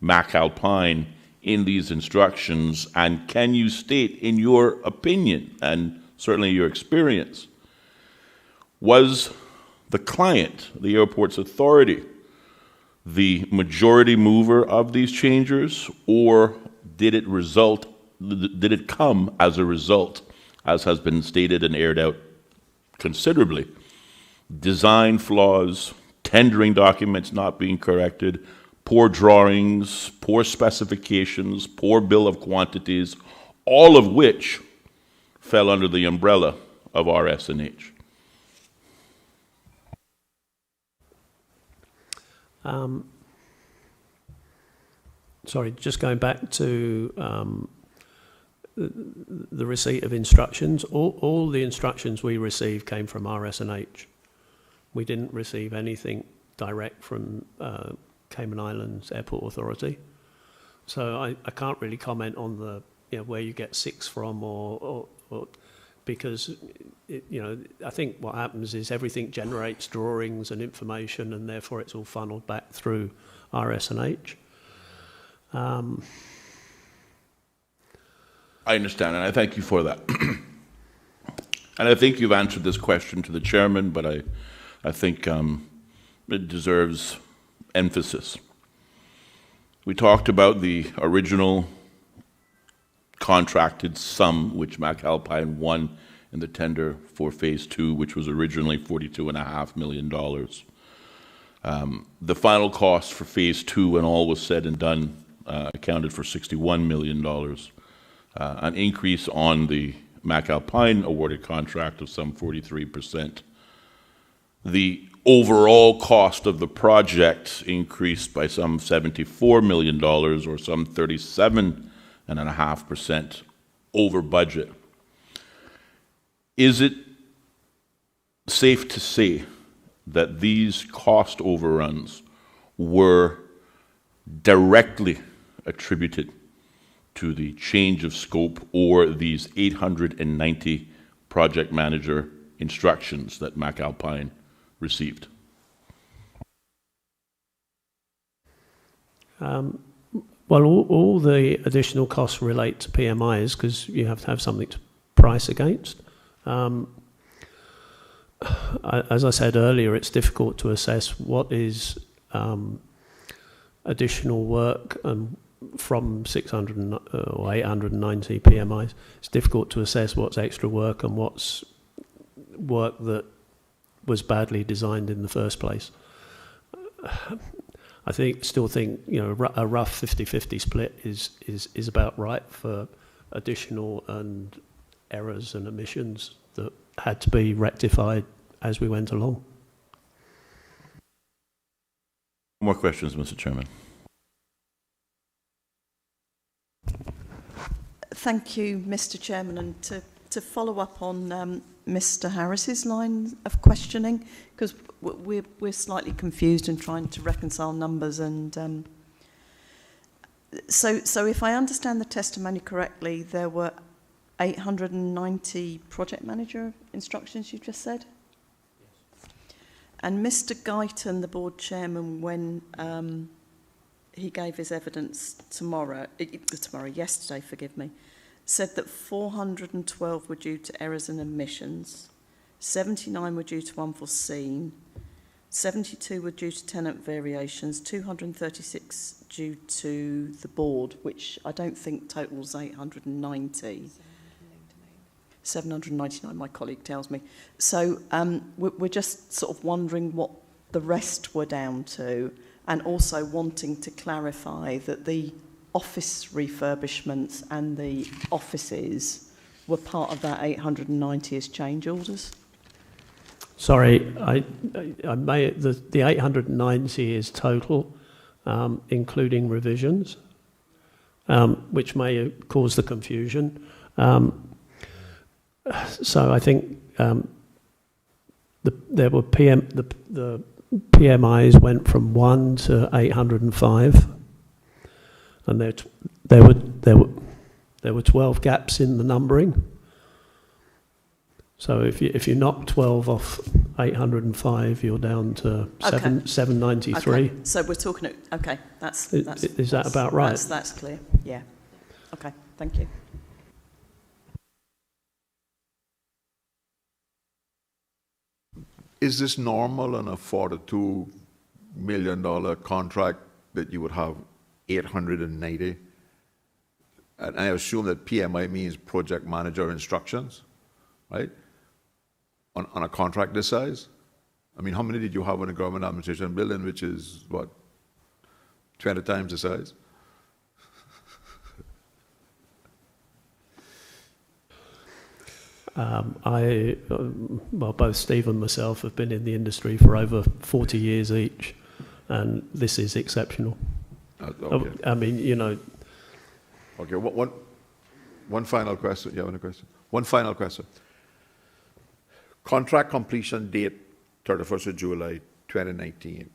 MacAlpine in these instructions, and can you state, in your opinion, and certainly your experience, was the client, the airport's authority, the majority mover of these changes, or did it come as a result, as has been stated and aired out considerably, design flaws, tendering documents not being corrected, poor drawings, poor specifications, poor bill of quantities, all of which fell under the umbrella of RS&H? Sorry, just going back to the receipt of instructions. All the instructions we received came from RS&H. We didn't receive anything direct from Cayman Islands Airport Authority. So I can't really comment on the where you get 6 from or because I think what happens is everything generates drawings and information, and therefore it's all funneled back through RS&H. I understand, and I thank you for that. And I think you've answered this question to the chairman, but I think it deserves emphasis. We talked about the original contracted sum which MacAlpine won in the tender for Phase 2, which was originally $42.5 million. The final cost for Phase 2, when all was said and done, accounted for $61 million, an increase on the MacAlpine awarded contract of some 43%. The overall cost of the project increased by some $74 million, or some 37.5% over budget. Is it safe to say that these cost overruns were directly attributed to the change of scope or these 890 project manager instructions that MacAlpine received? Well, all the additional costs relate to PMIs because you have to have something to price against. As I said earlier, it's difficult to assess what is additional work from 600 or 890 PMIs. It's difficult to assess what's extra work and what's work that was badly designed in the first place. I still think a rough 50-50 split is about right for additional and errors and omissions that had to be rectified as we went along. More questions, Mr. Chairman. Thank you, Mr. Chairman, and to follow up on Mr. Harris's line of questioning, because we're slightly confused and trying to reconcile numbers, and so if I understand the testimony correctly, there were 890 project manager instructions you just said? Yes. And Mr. Guyton, the board chairman, when he gave his evidence yesterday, said that 412 were due to errors and omissions, 79 were due to unforeseen, 72 were due to tenant variations, 236 due to the board, which I don't think totals 890. 799, my colleague tells me. So we're just sort of wondering what the rest were down to, and also wanting to clarify that the office refurbishments and the offices were part of that 890 as change orders. Sorry, I may, the 890 is total, including revisions, which may cause the confusion. So I think there were the PMIs went from 1 to 805, and there were 12 gaps in the numbering. So if you knock 12 off 805, you're down to 793. Okay, so we're talking. Okay, is that about right? That's clear. Yeah. Okay. Thank you. Is this normal on a $42 million contract that you would have 890? And I assume that PMI means project manager instructions, right? On a contract this size? I mean, how many did you have in a government administration building, which is, what, 20 times the size? Well, both Steve and myself have been in the industry for over 40 years each, and this is exceptional. Okay. I mean, you know. Okay, one final question. You have any question? One final question. Contract completion date, 31st of July, 2019.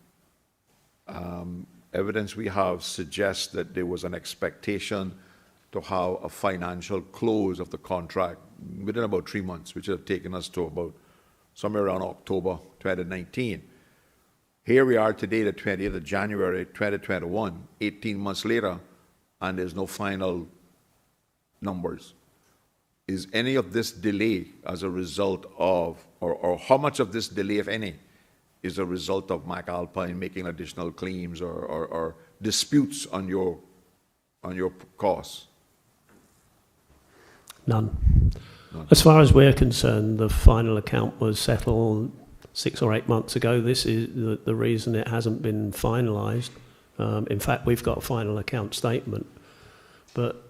Evidence we have suggests that there was an expectation to have a financial close of the contract within about 3 months, which would have taken us to about somewhere around October 2019. Here we are today, the 20th of January 2021, 18 months later, and there's no final numbers. Is any of this delay as a result of, or how much of this delay, if any, is a result of McAlpine making additional claims or disputes on your costs? None. As far as we're concerned, the final account was settled 6 or 8 months ago. This is the reason it hasn't been finalised. In fact, we've got a final account statement, but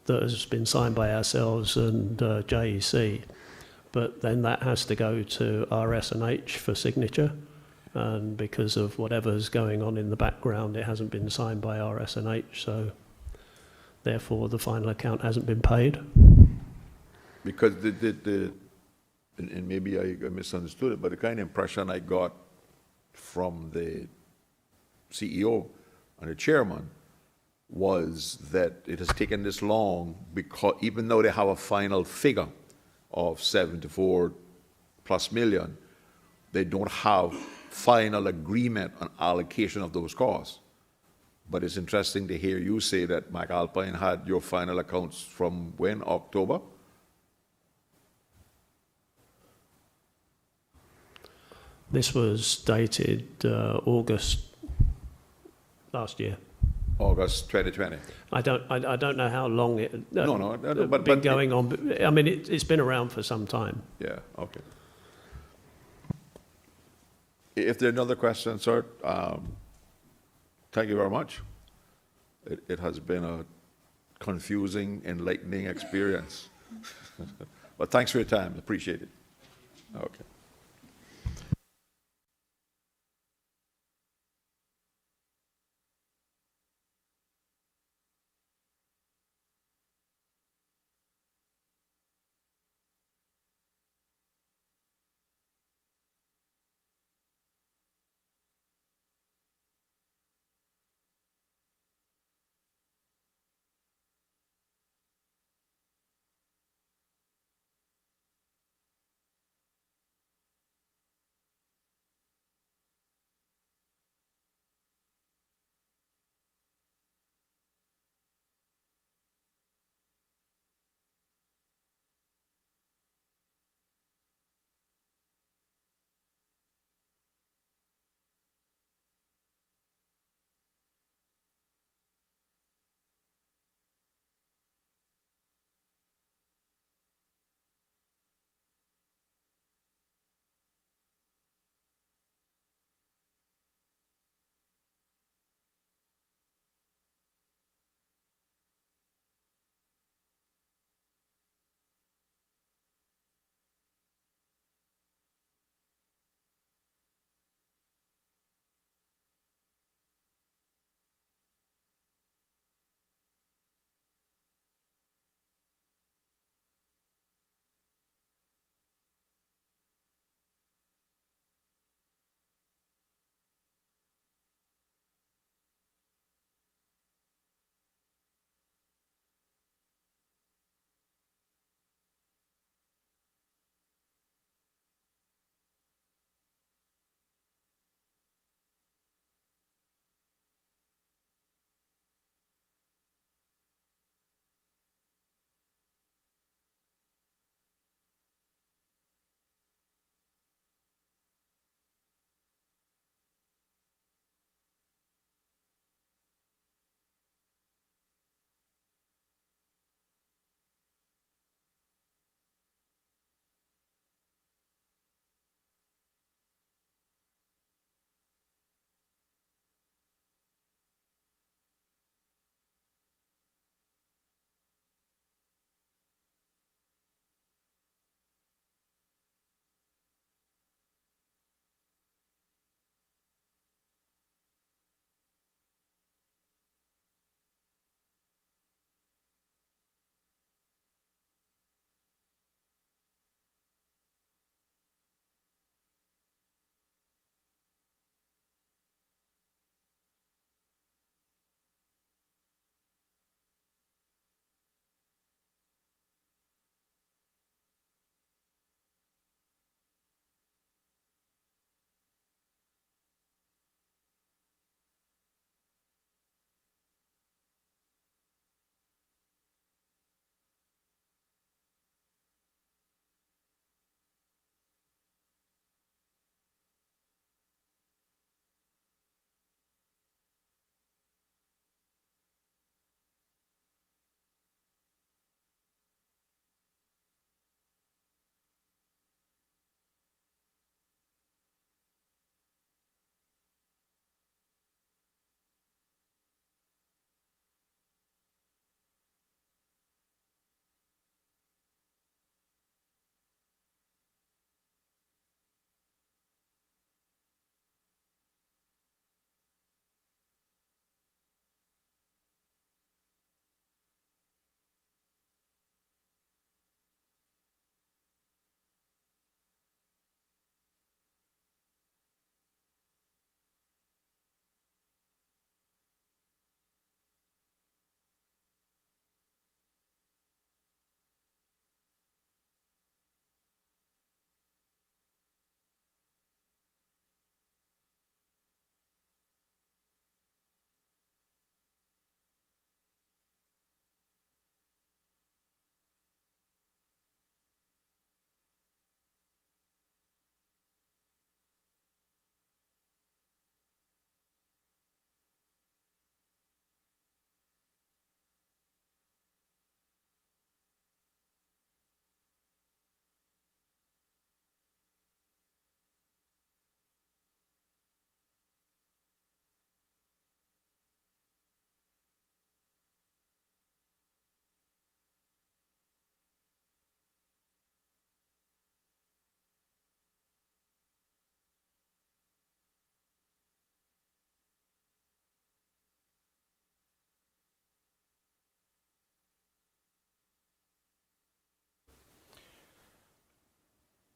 that has been signed by ourselves and JEC. But then that has to go to RS&H for signature, and because of whatever's going on in the background, it hasn't been signed by RS&H, so therefore the final account hasn't been paid. Because and maybe I misunderstood it, but the kind of impression I got from the CEO and the chairman was that it has taken this long because even though they have a final figure of 74 plus million, they don't have final agreement on allocation of those costs. But it's interesting to hear you say that McAlpine had your final accounts from when? October? This was dated August last year. August 2020. I don't know how long it but been going on. I mean, it's been around for some time. Yeah. Okay. If there are no other questions, sir, thank you very much. It has been a confusing, enlightening experience. But thanks for your time. Appreciate it. Okay.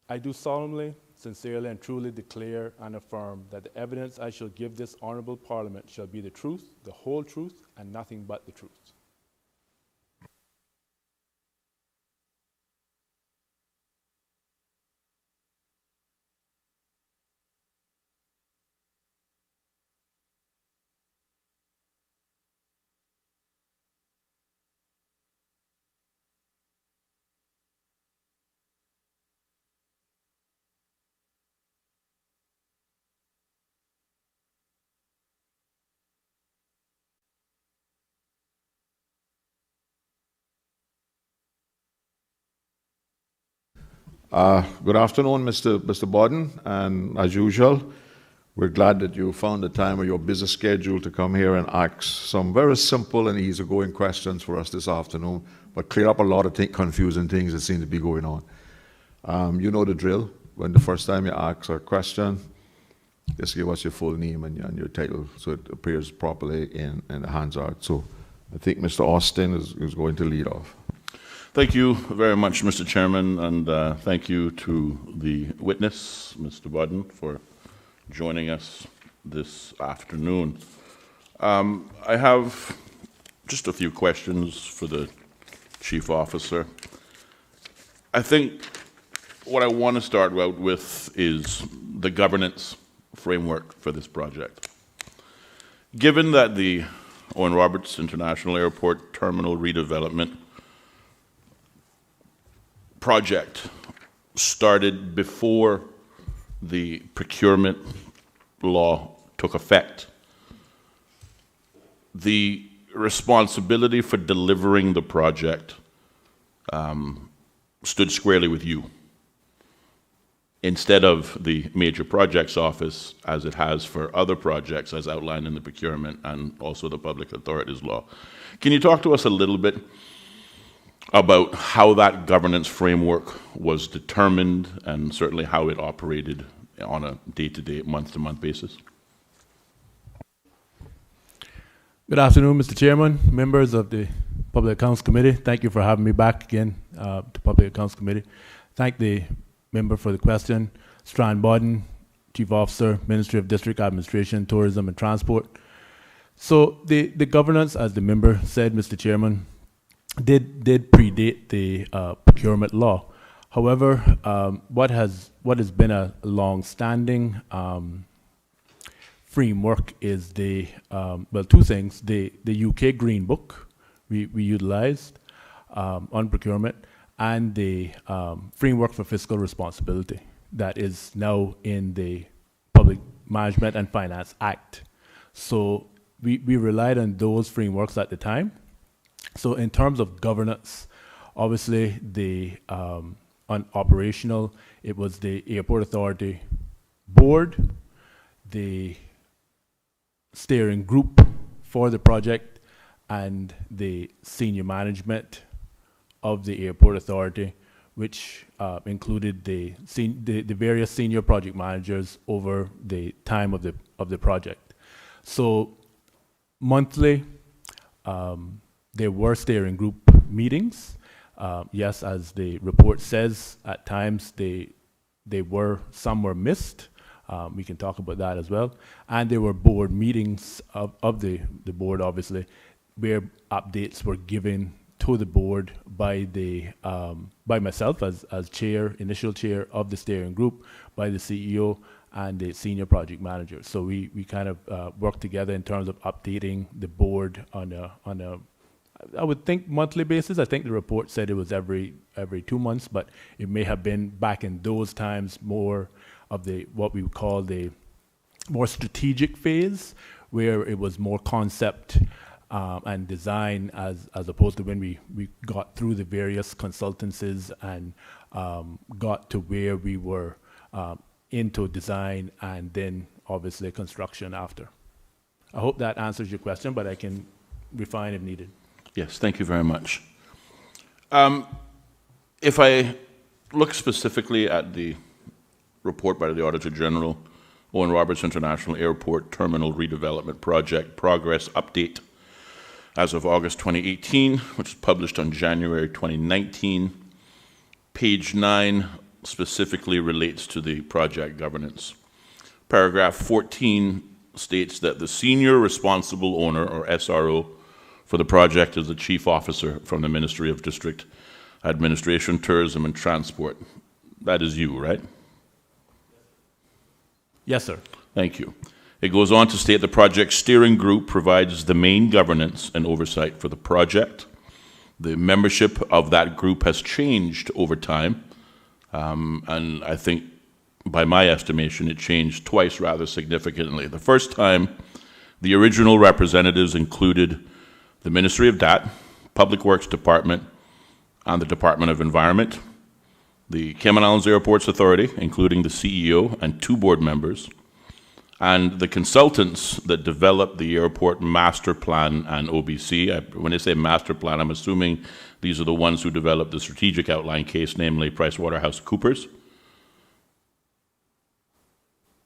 I do solemnly, sincerely, and truly declare and affirm that the evidence I shall give this honorable Parliament shall be the truth, the whole truth, and nothing but the truth. Good afternoon, Mr. Borden, and as usual, we're glad that you found the time of your busy schedule to come here and ask some very simple and easygoing questions for us this afternoon, but clear up a lot of confusing things that seem to be going on. You know the drill. When the first time you ask a question, just give us your full name and your title so it appears properly in the Hansard. So I think Mr. Austin is going to lead off. Thank you very much, Mr. Chairman, and thank you to the witness, Mr. Budden, for joining us this afternoon. I have just a few questions for the Chief Officer. I think what I want to start out with is the governance framework for this project. Given that the Owen Roberts International Airport Terminal redevelopment project started before the procurement law took effect, the responsibility for delivering the project stood squarely with you instead of the Major Projects Office, as it has for other projects as outlined in the procurement and also the Public Authorities Law. Can you talk to us a little bit about how that governance framework was determined and certainly how it operated on a day-to-day, month-to-month basis? Good afternoon, Mr. Chairman, members of the Public Accounts Committee. Thank you for having me back again to Public Accounts Committee. Thank the member for the question. Strand Bodden, Chief Officer, Ministry of District Administration, Tourism and Transport. So the governance, as the member said, Mr. Chairman, did predate the procurement law. However, what has been a long-standing framework is two things: the UK Green Book we utilized on procurement, and the framework for fiscal responsibility that is now in the Public Management and Finance Act. So we relied on those frameworks at the time. So in terms of governance, obviously on operational, it was the Airport Authority Board, the steering group for the project, and the senior management of the Airport Authority, which included the various senior project managers over the time of the project. So monthly, there were steering group meetings. Yes, as the report says, at times some were missed. We can talk about that as well. And there were board meetings of the board, obviously, where updates were given to the board by myself as chair, initial chair of the steering group, by the CEO and the senior project manager. So we kind of worked together in terms of updating the board on a I would think monthly basis. I think the report said it was every 2 months, but it may have been back in those times more of what we would call the more strategic phase, where it was more concept and design as opposed to when we got through the various consultancies and got to where we were into design and then obviously construction after. I hope that answers your question, but I can refine if needed. Yes, thank you very much. If I look specifically at the report by the Auditor General, Owen Roberts International Airport Terminal Redevelopment Project Progress Update as of August 2018, which was published on January 2019, page 9 specifically relates to the project governance. Paragraph 14 states that the senior responsible owner, or SRO, for the project is the chief officer from the Ministry of District Administration, Tourism and Transport. That is you, right? Yes, sir. Thank you. It goes on to state the project steering group provides the main governance and oversight for the project. The membership of that group has changed over time, and I think, by my estimation, it changed twice rather significantly. The first time, the original representatives included the Ministry of DAT, Public Works Department, and the Department of Environment, the Cayman Islands Airports Authority, including the CEO and 2 board members, and the consultants that developed the airport master plan and OBC. When I say master plan, I'm assuming these are the ones who developed the strategic outline case, namely PricewaterhouseCoopers.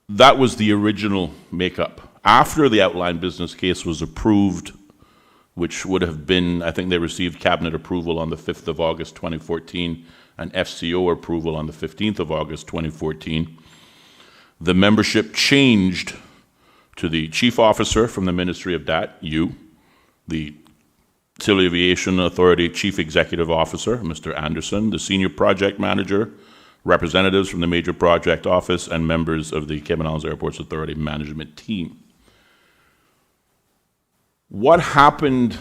That was the original makeup. After the outline business case was approved, which would have been, I think they received cabinet approval on the 5th of August 2014 and FCO approval on the 15th of August 2014, the membership changed to the chief officer from the Ministry of DAT, you, the Civil Aviation Authority Chief Executive Officer, Mr. Anderson, the Senior Project Manager, representatives from the Major Project Office, and members of the Cayman Islands Airports Authority management team. What happened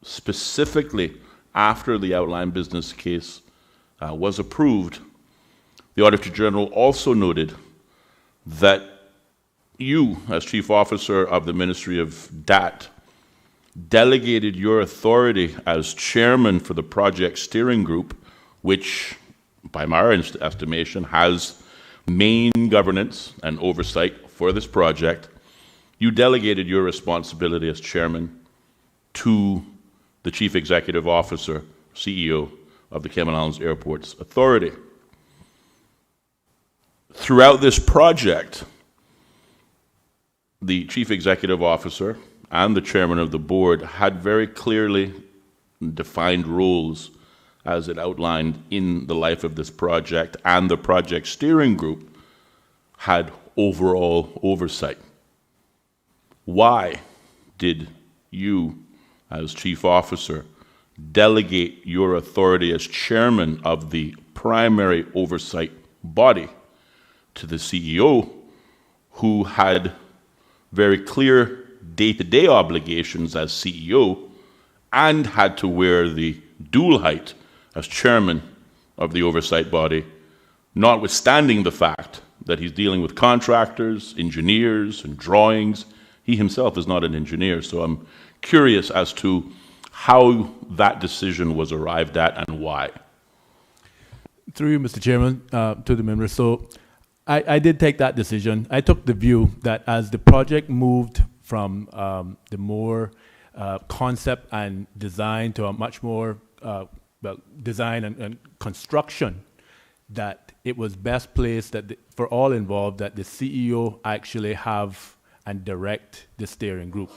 specifically after the outline business case was approved? The Auditor General also noted that you, as Chief Officer of the Ministry of DAT, delegated your authority as chairman for the project steering group, which, by my estimation, has main governance and oversight for this project. You delegated your responsibility as chairman to the Chief Executive Officer, CEO of the Cayman Islands Airports Authority. Throughout this project, the Chief Executive Officer and the Chairman of the Board had very clearly defined roles as it outlined in the life of this project, and the project steering group had overall oversight. Why did you, as Chief Officer, delegate your authority as Chairman of the primary oversight body to the CEO, who had very clear day-to-day obligations as CEO and had to wear the dual height as chairman of the oversight body, notwithstanding the fact that he's dealing with contractors, engineers, and drawings? He himself is not an engineer, so I'm curious as to how that decision was arrived at and why. Through you, Mr. Chairman, to the members. So I did take that decision. I took the view that as the project moved from the more concept and design to a much more design and construction, that it was best placed that for all involved that the CEO actually have and direct the steering group.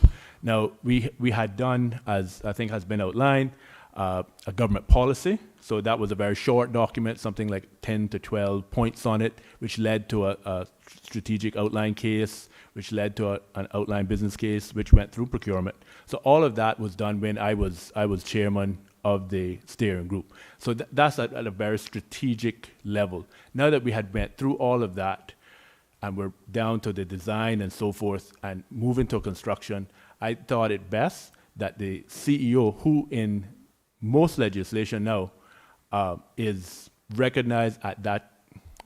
Now, we had done, as I think has been outlined, a government policy. So that was a very short document, something like 10 to 12 points on it, which led to a strategic outline case, which led to an outline business case, which went through procurement. So all of that was done when I was chairman of the steering group. So that's at a very strategic level. Now that we had went through all of that, and we're down to the design and so forth, and moving to construction, I thought it best that the CEO, who in most legislation now is recognized at that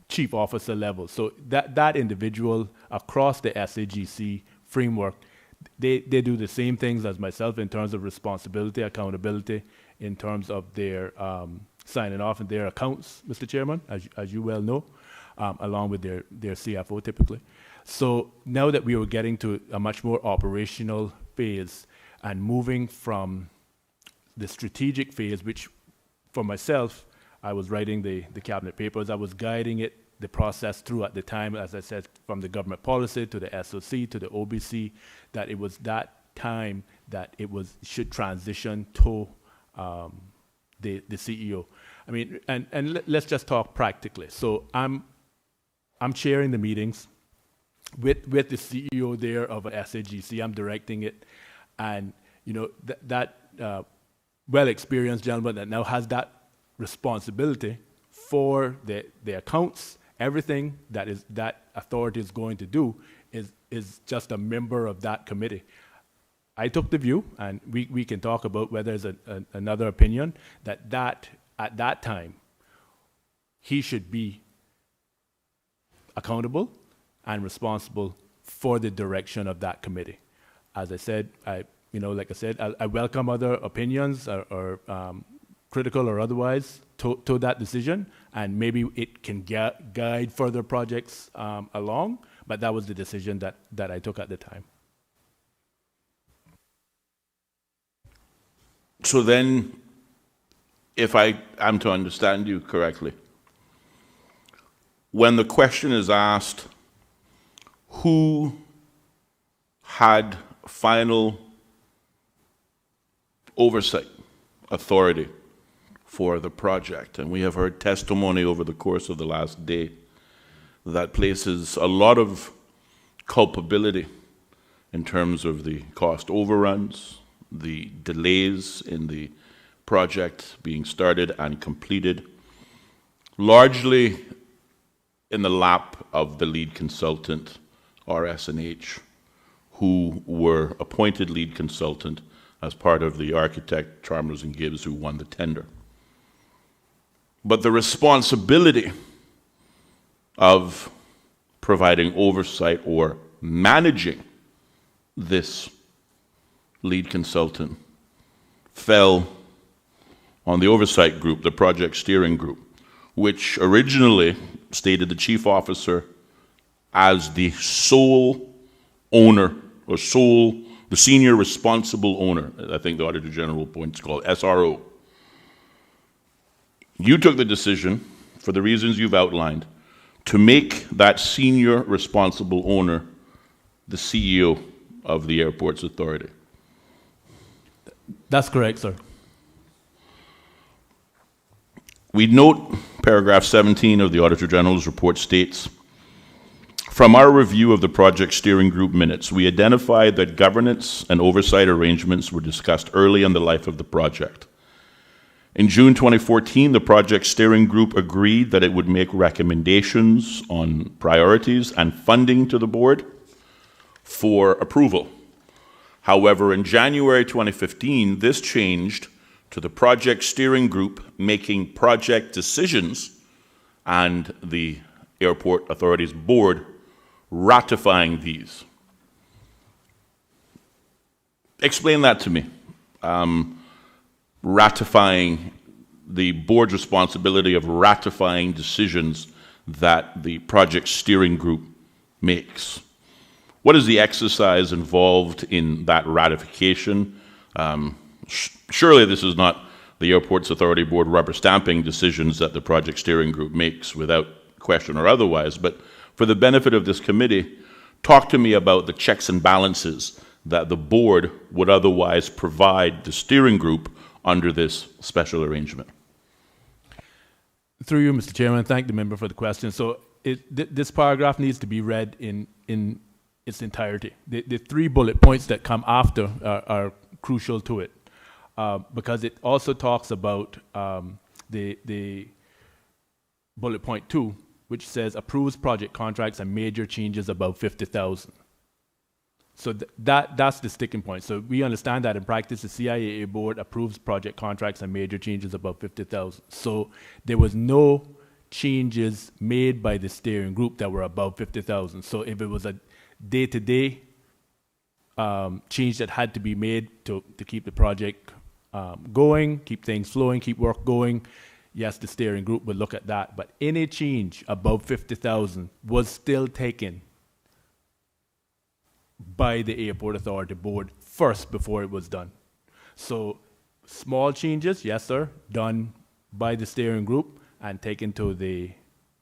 chief officer level. So that individual across the SAGC framework, they do the same things as myself in terms of responsibility, accountability, in terms of their signing off in their accounts, Mr. Chairman, as you well know, along with their CFO typically. So now that we were getting to a much more operational phase and moving from the strategic phase, which for myself, I was writing the cabinet papers, I was guiding it, the process through at the time, as I said, from the government policy to the SOC to the OBC, that it was that time that it should transition to the CEO. I mean, let's just talk practically. So I'm chairing the meetings with the CEO there of SAGC. I'm directing it, and you know that well-experienced gentleman that now has that responsibility for the accounts. Everything that authority is going to do is just a member of that committee. I took the view, and we can talk about whether there's another opinion, that at that time he should be accountable and responsible for the direction of that committee. As I said, I welcome other opinions or critical or otherwise to that decision, and maybe it can guide further projects along. But that was the decision that I took at the time. So then, if I am to understand you correctly, when the question is asked, who had final oversight authority for the project, and we have heard testimony over the course of the last day that places a lot of culpability in terms of the cost overruns, the delays in the project being started and completed, largely in the lap of the lead consultant, RS&H, who were appointed lead consultant as part of the architect Chalmers and Gibbs, who won the tender. But the responsibility of providing oversight or managing this lead consultant fell on the oversight group, the project steering group, which originally stated the chief officer as the sole owner or the senior responsible owner. I think the Auditor General points called SRO. You took the decision, for the reasons you've outlined, to make that senior responsible owner the CEO of the Airports Authority. That's correct, sir. We note paragraph 17 of the Auditor General's report states, from our review of the project steering group minutes, we identified that governance and oversight arrangements were discussed early in the life of the project. In June 2014, the project steering group agreed that it would make recommendations on priorities and funding to the board for approval. However, in January 2015, this changed to the project steering group making project decisions and the Airport Authority's board ratifying these. Explain that to me. Ratifying, the board's responsibility of ratifying decisions that the project steering group makes. What is the exercise involved in that ratification? Surely this is not the Airports Authority Board rubber stamping decisions that the project steering group makes without question or otherwise, but for the benefit of this committee, talk to me about the checks and balances that the board would otherwise provide the steering group under this special arrangement. Through you, Mr. Chairman, thank the member for the question. So this paragraph needs to be read in its entirety. The 3 bullet points that come after are crucial to it, because it also talks about the bullet point 2, which says approves project contracts and major changes above 50,000. So that's the sticking point. So we understand that in practice, the CIAA board approves project contracts and major changes above 50,000. So there was no changes made by the steering group that were above 50,000. So if it was a day-to-day change that had to be made to keep the project going, keep things flowing, keep work going, yes, the steering group would look at that. But any change above 50,000 was still taken by the Airport Authority Board first before it was done. So small changes, yes, sir, done by the steering group and taken to the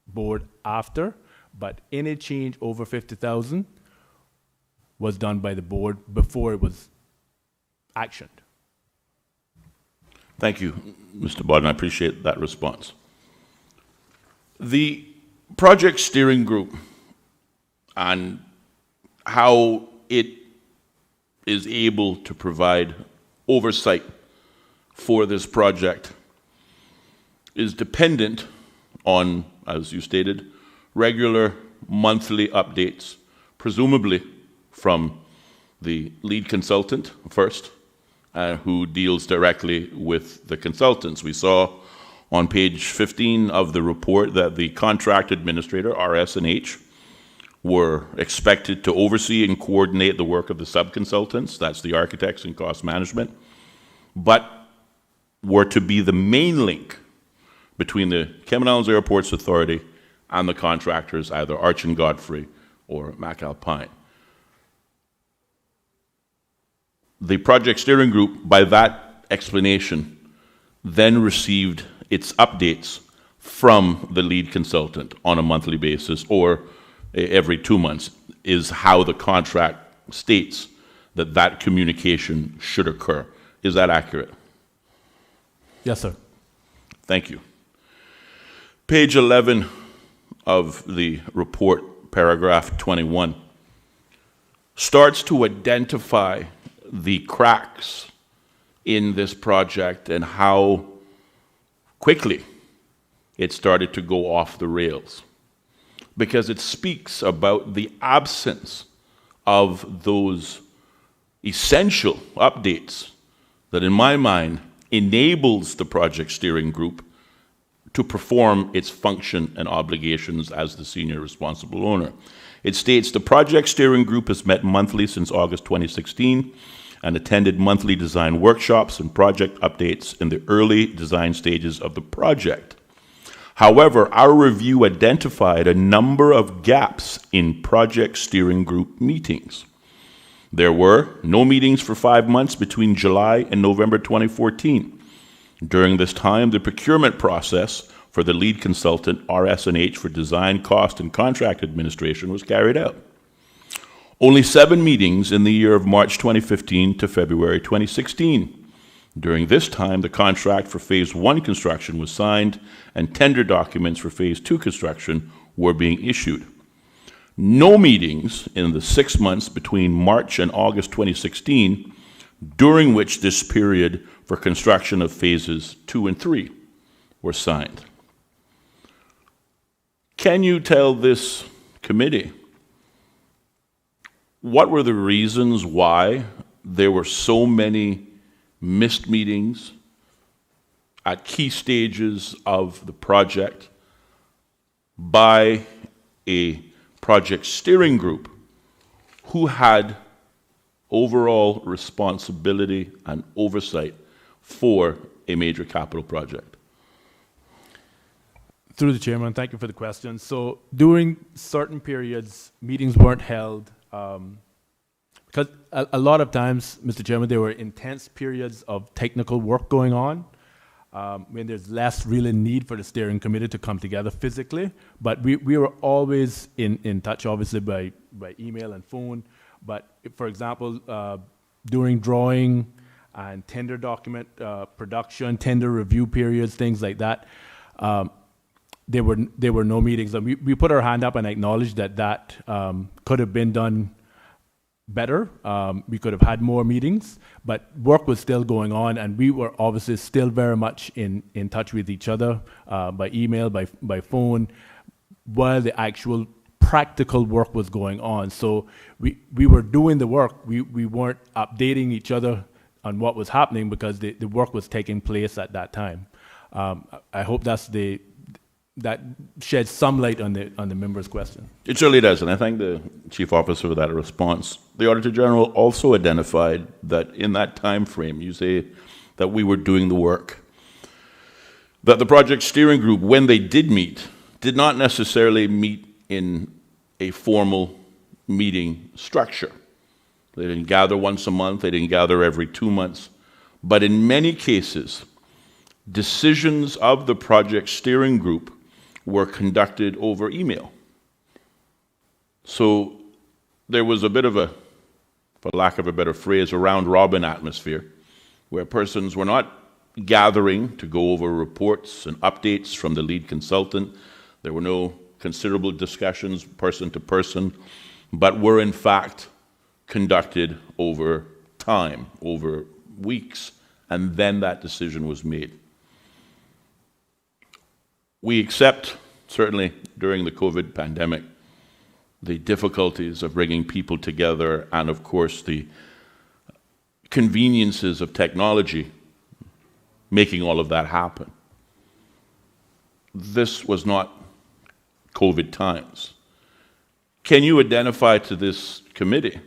board after. But any change over 50,000 was done by the board before it was actioned. Thank you, Mr. Bodden. I appreciate that response. The project steering group and how it is able to provide oversight for this project is dependent on, as you stated, regular monthly updates, presumably from the lead consultant first, who deals directly with the consultants. We saw on page 15 of the report that the contract administrator, RS&H, were expected to oversee and coordinate the work of the sub-consultants, that's the architects and cost management, but were to be the main link between the Cayman Islands Airports Authority and the contractors, either Arch and Godfrey or MacAlpine. The project steering group, by that explanation, then received its updates from the lead consultant on a monthly basis or every 2 months, is how the contract states that that communication should occur. Is that accurate? Yes, sir. Thank you. Page 11 of the report, paragraph 21, starts to identify the cracks in this project and how quickly it started to go off the rails, because it speaks about the absence of those essential updates that, in my mind, enables the project steering group to perform its function and obligations as the senior responsible owner. It states the project steering group has met monthly since August 2016 and attended monthly design workshops and project updates in the early design stages of the project. However, our review identified a number of gaps in project steering group meetings. There were no meetings for 5 months between July and November 2014. During this time, the procurement process for the lead consultant, RS&H, for design, cost, and contract administration was carried out. Only 7 meetings in the year of March 2015 to February 2016. During this time, the contract for Phase 1 construction was signed and tender documents for Phase 2 construction were being issued. No meetings in the 6 months between March and August 2016, during which this period for construction of Phases 2 and 3 were signed. Can you tell this committee what were the reasons why there were so many missed meetings at key stages of the project by a project steering group who had overall responsibility and oversight for a major capital project? Through the chairman, thank you for the question. So during certain periods, meetings weren't held because a lot of times, Mr. Chairman, there were intense periods of technical work going on when there's less really need for the steering committee to come together physically. But we were always in touch, obviously, by email and phone. But if, for example, during drawing and tender document production, tender review periods, things like that, there were no meetings. And we put our hand up and acknowledged that could have been done better. We could have had more meetings, but work was still going on, and we were obviously still very much in touch with each other by email, by phone, while the actual practical work was going on. So we were doing the work. We weren't updating each other on what was happening because the work was taking place at that time. I hope that sheds some light on the member's question. It certainly does, and I thank the Chief Officer for that response. The Auditor General also identified that in that time frame, you say that we were doing the work, that the project steering group, when they did meet, did not necessarily meet in a formal meeting structure. They didn't gather once a month, they didn't gather every 2 months, but in many cases, decisions of the project steering group were conducted over email. So there was a bit of a, for lack of a better phrase, a round-robin atmosphere where persons were not gathering to go over reports and updates from the lead consultant. There were no considerable discussions person to person, but were in fact conducted over time, over weeks, and then that decision was made. We accept, certainly during the COVID pandemic, the difficulties of bringing people together and, of course, the conveniences of technology making all of that happen. This was not COVID times. Can you identify to this committee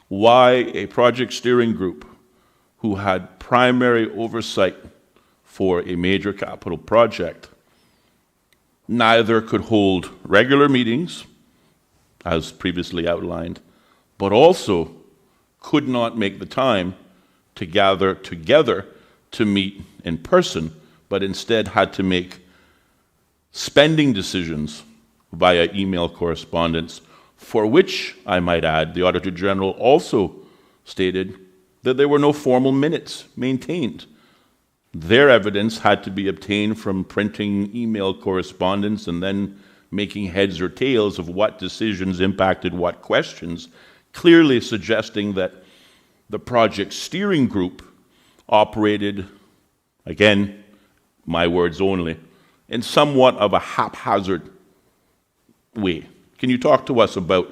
why a project steering group who had primary oversight for a major capital project neither could hold regular meetings, as previously outlined, but also could not make the time to gather together to meet in person, but instead had to make spending decisions via email correspondence, for which, I might add, the Auditor General also stated that there were no formal minutes maintained. Their evidence had to be obtained from printing email correspondence and then making heads or tails of what decisions impacted what questions, clearly suggesting that the project steering group operated, again, my words only, in somewhat of a haphazard way. Can you talk to us about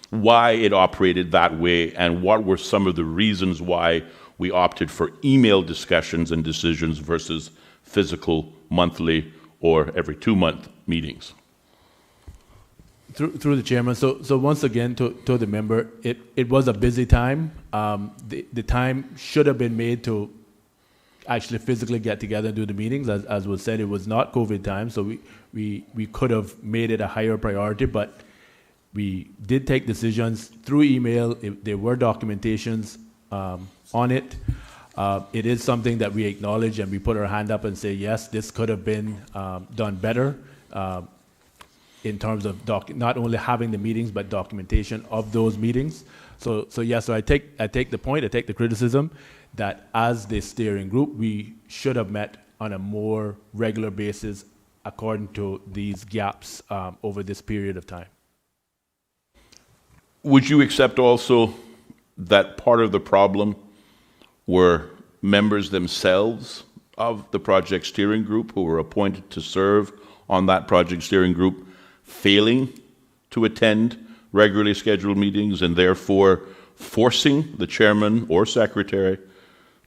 why it operated that way and what were some of the reasons why we opted for email discussions and decisions versus physical monthly or every 2-month meetings? Through the chairman. So once again, to the member, it was a busy time. The time should have been made to actually physically get together and do the meetings. As was said, it was not COVID time, so we could have made it a higher priority, but we did take decisions through email. There were documentations on it. It is something that we acknowledge and we put our hand up and say, yes, this could have been done better in terms of not only having the meetings, but documentation of those meetings. So yes, so I take the point, I take the criticism that as the steering group, we should have met on a more regular basis according to these gaps over this period of time. Would you accept also that part of the problem were members themselves of the project steering group who were appointed to serve on that project steering group failing to attend regularly scheduled meetings and therefore forcing the chairman or secretary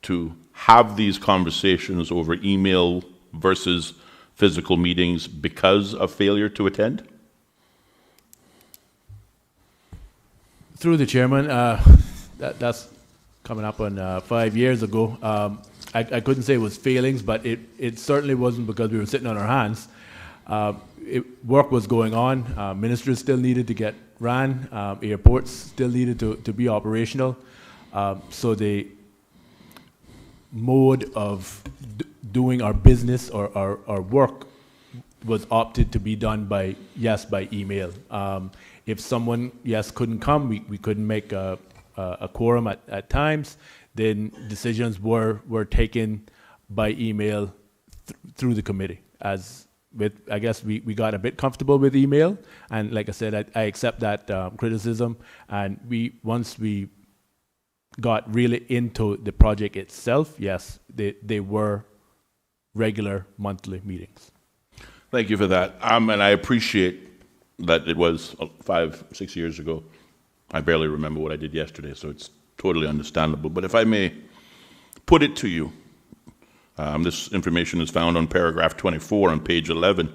to have these conversations over email versus physical meetings because of failure to attend? Through the chairman, that's coming up on 5 years ago. I couldn't say it was failings, but it certainly wasn't because we were sitting on our hands. Work was going on. Ministries still needed to get ran. Airports still needed to be operational. So the mode of doing our business or our work was opted to be done by email. If someone, couldn't come, we couldn't make a quorum at times, then decisions were taken by email through the committee. I guess we got a bit comfortable with email, and like I said, I accept that criticism. And once we got really into the project itself, yes, they were regular monthly meetings. Thank you for that. And I appreciate that it was 5-6 years ago. I barely remember what I did yesterday, so it's totally understandable. But if I may put it to you, this information is found on paragraph 24 on page 11.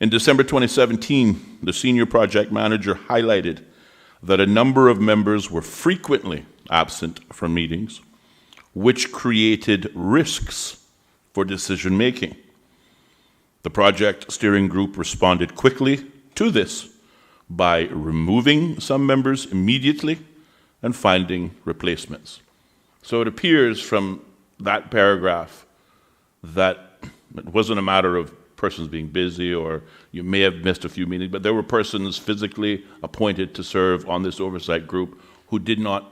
In December 2017, the senior project manager highlighted that a number of members were frequently absent from meetings, which created risks for decision making. The project steering group responded quickly to this by removing some members immediately and finding replacements. So it appears from that paragraph that it wasn't a matter of persons being busy or you may have missed a few meetings, but there were persons physically appointed to serve on this oversight group who did not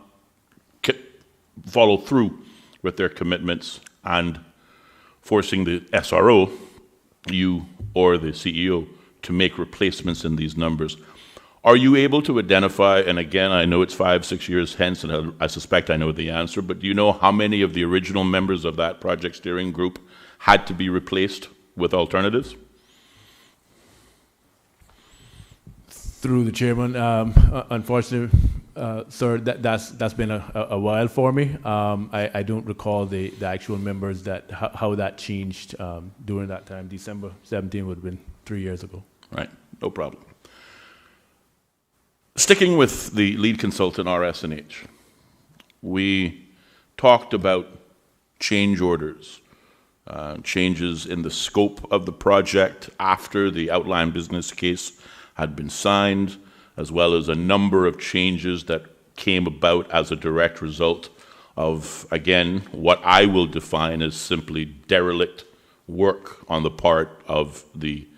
follow through with their commitments and forcing the SRO, you or the CEO, to make replacements in these numbers. Are you able to identify, and again, I know it's 5-6 years hence, and I suspect I know the answer, but do you know how many of the original members of that project steering group had to be replaced with alternatives? Through the chairman, unfortunately, sir, that's been a while for me. I don't recall the actual members how that changed during that time. December 17 would have been 3 years ago. Right, no problem. Sticking with the lead consultant, RS&H, we talked about change orders, changes in the scope of the project after the outline business case had been signed, as well as a number of changes that came about as a direct result of, again, what I will define as simply derelict work on the part of the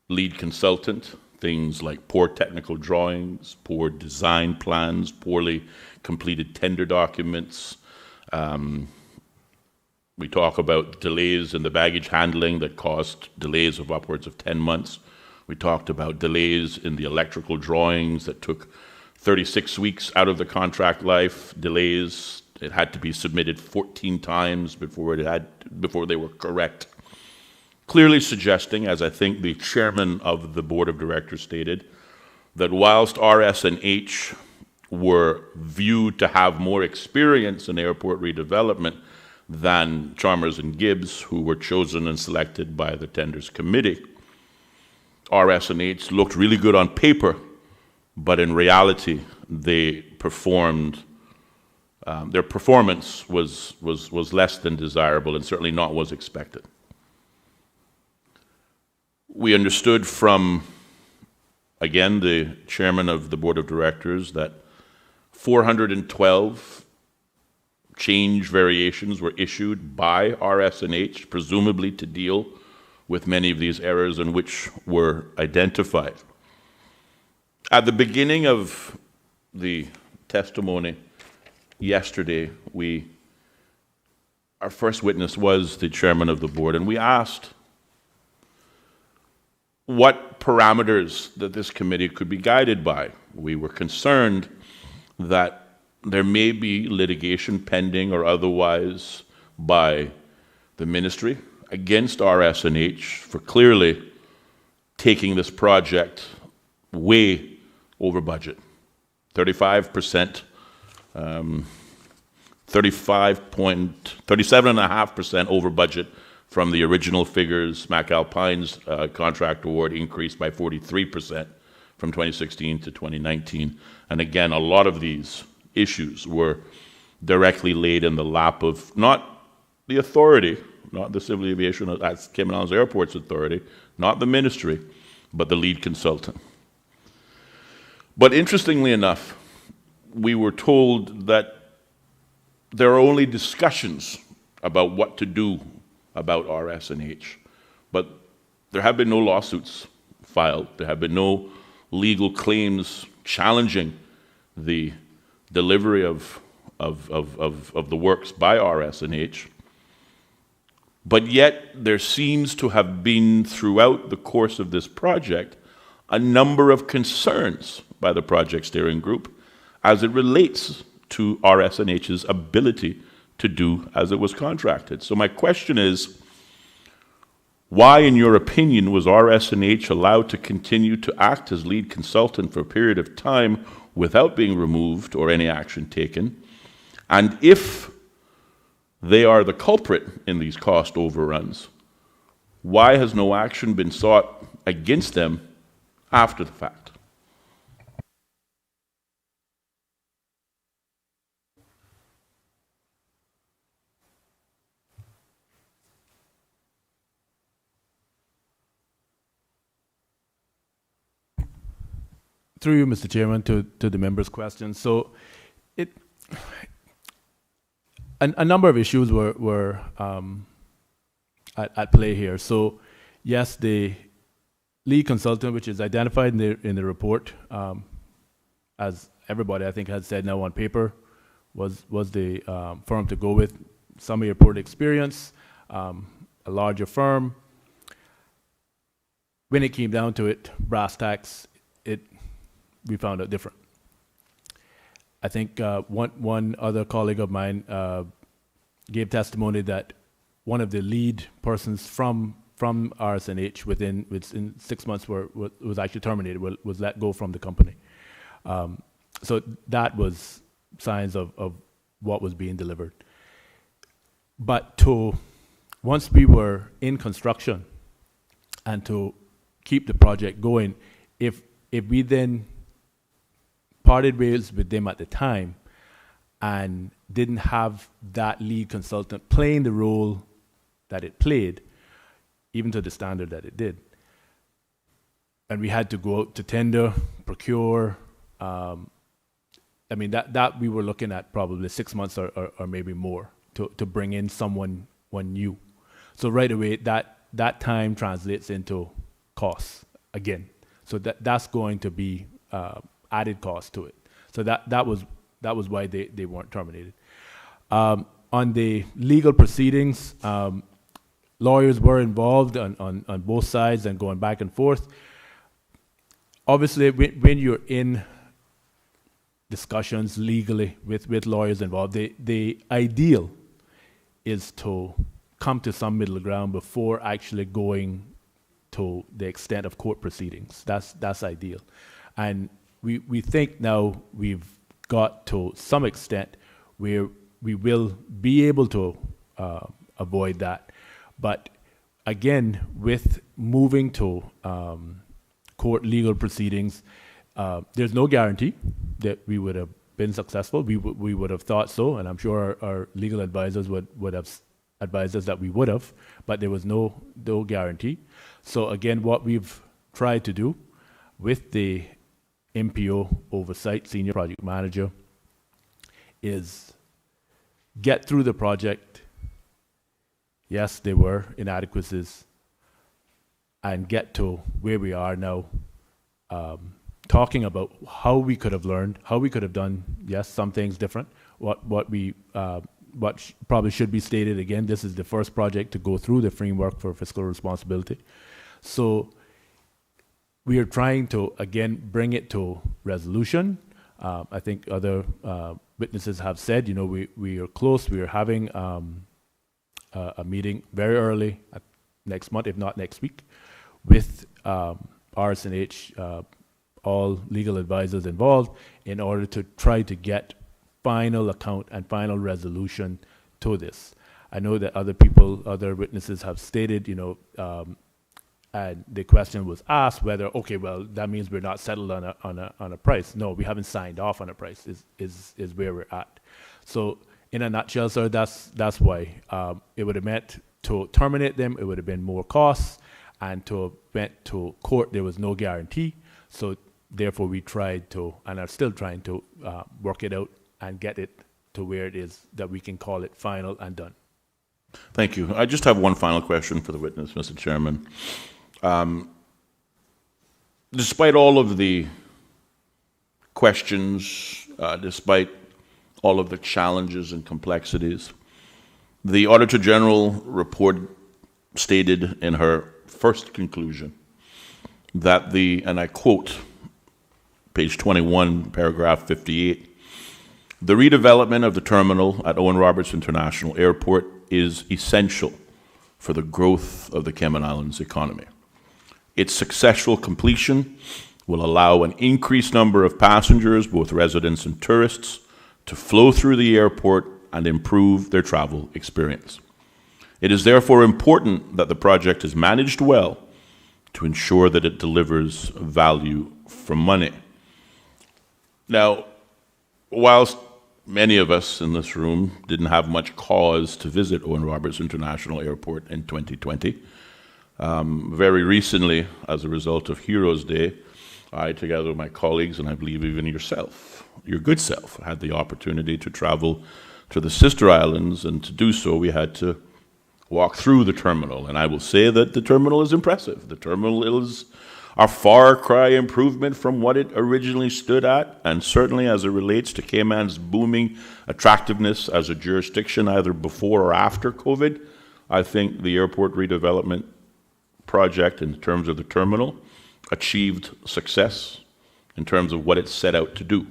lead consultant. Things like poor technical drawings, poor design plans, poorly completed tender documents. We talk about delays in the baggage handling that caused delays of upwards of 10 months. We talked about delays in the electrical drawings that took 36 weeks out of the contract life, delays. It had to be submitted 14 times before they were correct. Clearly suggesting, as I think the chairman of the board of directors stated, that whilst RS&H were viewed to have more experience in airport redevelopment than Chalmers and Gibbs, who were chosen and selected by the tenders committee, RS&H looked really good on paper, but in reality, they performed. Their performance was less than desirable, and certainly not was expected. We understood from, again, the chairman of the board of directors that 412 change variations were issued by RS&H, presumably to deal with many of these errors in which were identified. At the beginning of the testimony yesterday, our first witness was the chairman of the board, and we asked what parameters that this committee could be guided by. We were concerned that there may be litigation pending or otherwise by the ministry against RS&H for clearly taking this project way over budget. 37.5% over budget from the original figures. McAlpine's contract award increased by 43% from 2016 to 2019. And again, a lot of these issues were directly laid in the lap of not the authority, not the Civil Aviation, that's Cayman Islands Airports Authority, not the ministry, but the lead consultant. But interestingly enough, we were told that there are only discussions about what to do about RS&H, but there have been no lawsuits filed. There have been no legal claims challenging the delivery of the works by RS&H. But yet, there seems to have been, throughout the course of this project, a number of concerns by the project steering group as it relates to RS&H's ability to do as it was contracted. So my question is, why, in your opinion, was RS&H allowed to continue to act as lead consultant for a period of time without being removed or any action taken? And if they are the culprit in these cost overruns, why has no action been sought against them after the fact? Through you, Mr. Chairman, to the members' questions. So, a number of issues were at play here. So, yes, the lead consultant, which is identified in the report, as everybody I think has said now on paper, was the firm to go with. Some airport experience, a larger firm. When it came down to it, brass tacks, we found out different. I think one other colleague of mine gave testimony that one of the lead persons from RSNH within 6 months was actually terminated, was let go from the company. So that was signs of what was being delivered. But once we were in construction and to keep the project going, if we then parted ways with them at the time and didn't have that lead consultant playing the role that it played, even to the standard that it did, and we had to go out to tender, procure, that we were looking at probably 6 months or maybe more to bring in someone new. So right away, that time translates into costs again. So that's going to be added cost to it. So that was why they weren't terminated. On the legal proceedings, lawyers were involved on both sides and going back and forth. Obviously, when you're in discussions legally with lawyers involved, the ideal is to come to some middle ground before actually going to the extent of court proceedings. That's ideal. And we think now we've got to some extent where we will be able to avoid that. But again, with moving to court legal proceedings, there's no guarantee that we would have been successful. We would have thought so, and I'm sure our legal advisors would have advised us that we would have, but there was no guarantee. So again, what we've tried to do with the MPO oversight, senior project manager, is get through the project. Yes, there were inadequacies, and get to where we are now, talking about how we could have learned, how we could have done, yes, some things different. What probably should be stated again, this is the first project to go through the framework for fiscal responsibility. So we are trying to, again, bring it to resolution. I think other witnesses have said, we are close. We are having a meeting very early next month, if not next week, with RSNH, all legal advisors involved, in order to try to get final account and final resolution to this. I know that other witnesses have stated, and the question was asked whether, okay, well, that means we're not settled on a price. No, we haven't signed off on a price, is where we're at. So in a nutshell, sir, that's why it would have meant to terminate them, it would have been more costs, and to went to court, there was no guarantee. So therefore, we tried to, and are still trying to, work it out and get it to where it is that we can call it final and done. Thank you. I just have one final question for the witness, Mr. Chairman. Despite all of the questions, despite all of the challenges and complexities, the Auditor General report stated in her first conclusion that and I quote, page 21, paragraph 58, the redevelopment of the terminal at Owen Roberts International Airport is essential for the growth of the Cayman Islands economy. Its successful completion will allow an increased number of passengers, both residents and tourists, to flow through the airport and improve their travel experience. It is therefore important that the project is managed well to ensure that it delivers value for money. Now, whilst many of us in this room didn't have much cause to visit Owen Roberts International Airport in 2020, very recently, as a result of Heroes Day, I, together with my colleagues, and I believe even yourself, your good self, had the opportunity to travel to the sister islands, and to do so we had to walk through the terminal. And I will say that the terminal is impressive. The terminal is a far cry improvement from what it originally stood at, and certainly as it relates to Cayman's booming attractiveness as a jurisdiction, either before or after COVID, I think the airport redevelopment project, in terms of the terminal, achieved success in terms of what it set out to do.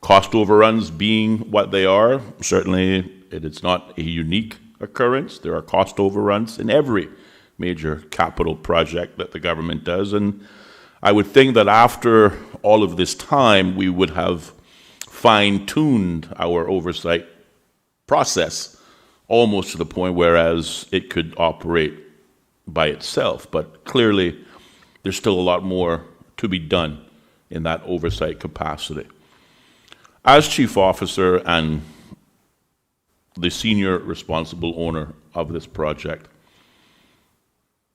Cost overruns being what they are, certainly it's not a unique occurrence. There are cost overruns in every major capital project that the government does, and I would think that after all of this time, we would have fine-tuned our oversight process almost to the point whereas it could operate by itself. But clearly, there's still a lot more to be done in that oversight capacity. As chief officer and the senior responsible owner of this project,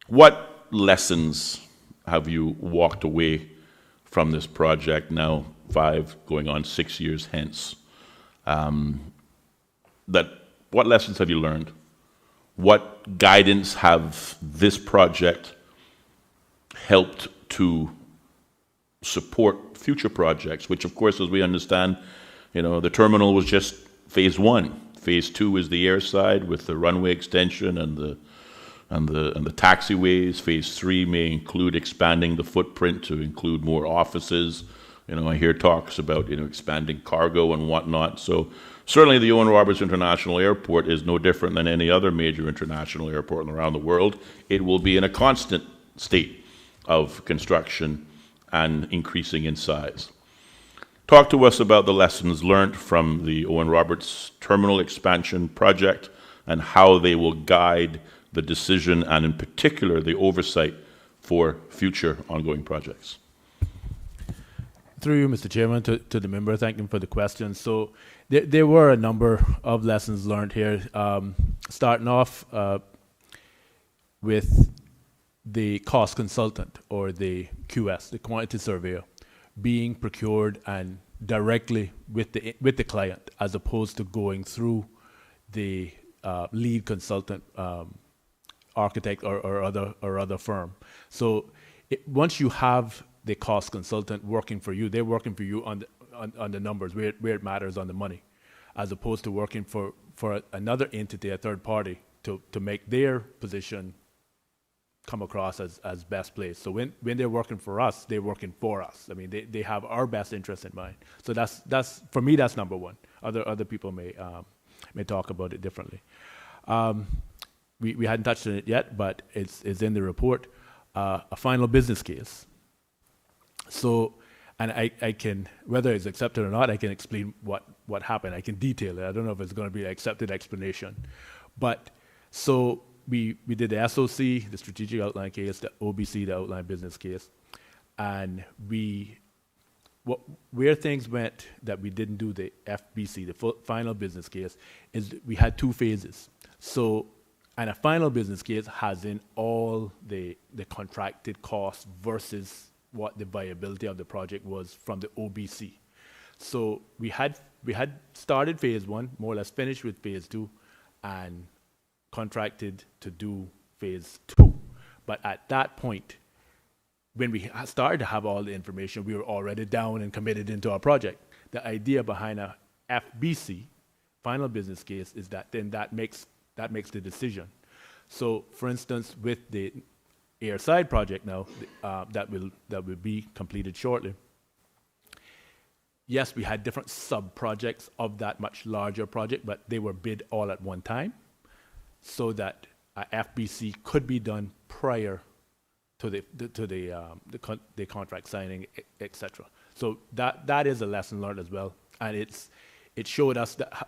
what lessons have you walked away from this project now 5, going on 6 years hence? What lessons have you learned? What guidance have this project helped to support future projects, which of course, as we understand, the terminal was just phase 1. Phase 2 is the airside with the runway extension and the taxiways. Phase 3 may include expanding the footprint to include more offices. I hear talks about expanding cargo and whatnot. So certainly the Owen Roberts International Airport is no different than any other major international airport around the world. It will be in a constant state of construction and increasing in size. Talk to us about the lessons learned from the Owen Roberts Terminal Expansion Project and how they will guide the decision and in particular the oversight for future ongoing projects. Through you, Mr. Chairman, to the member, thank you for the question. So there were a number of lessons learned here, starting off with the cost consultant, or the QS, the quantity surveyor, being procured and directly with the client, as opposed to going through the lead consultant, architect or other firm. So once you have the cost consultant working for you, they're working for you on the numbers, where it matters on the money, as opposed to working for another entity, a third party, to make their position come across as best placed. So when they're working for us, they're working for us. I mean, they have our best interest in mind. So that's for me, that's number one. Other people may talk about it differently. We hadn't touched on it yet, but it's in the report. A final business case. So, and I can, whether it's accepted or not, I can explain what happened. I can detail it. I don't know if it's going to be an accepted explanation. But so we did the SOC, the strategic outline case, the OBC, the outline business case, and where things went that we didn't do the FBC, the final business case, is we had 2 phases. So, and a final business case has in all the contracted costs versus what the viability of the project was from the OBC. So we had started phase 1, more or less finished with phase 2, and contracted to do phase 2. But at that point, when we started to have all the information, we were already down and committed into our project. The idea behind a FBC, final business case, is that then that makes the decision. So, for instance, with the airside project now, that will be completed shortly. Yes, we had different sub-projects of that much larger project, but they were bid all at one time, so that FBC could be done prior to the contract signing, etc. So that is a lesson learned as well, and it showed us that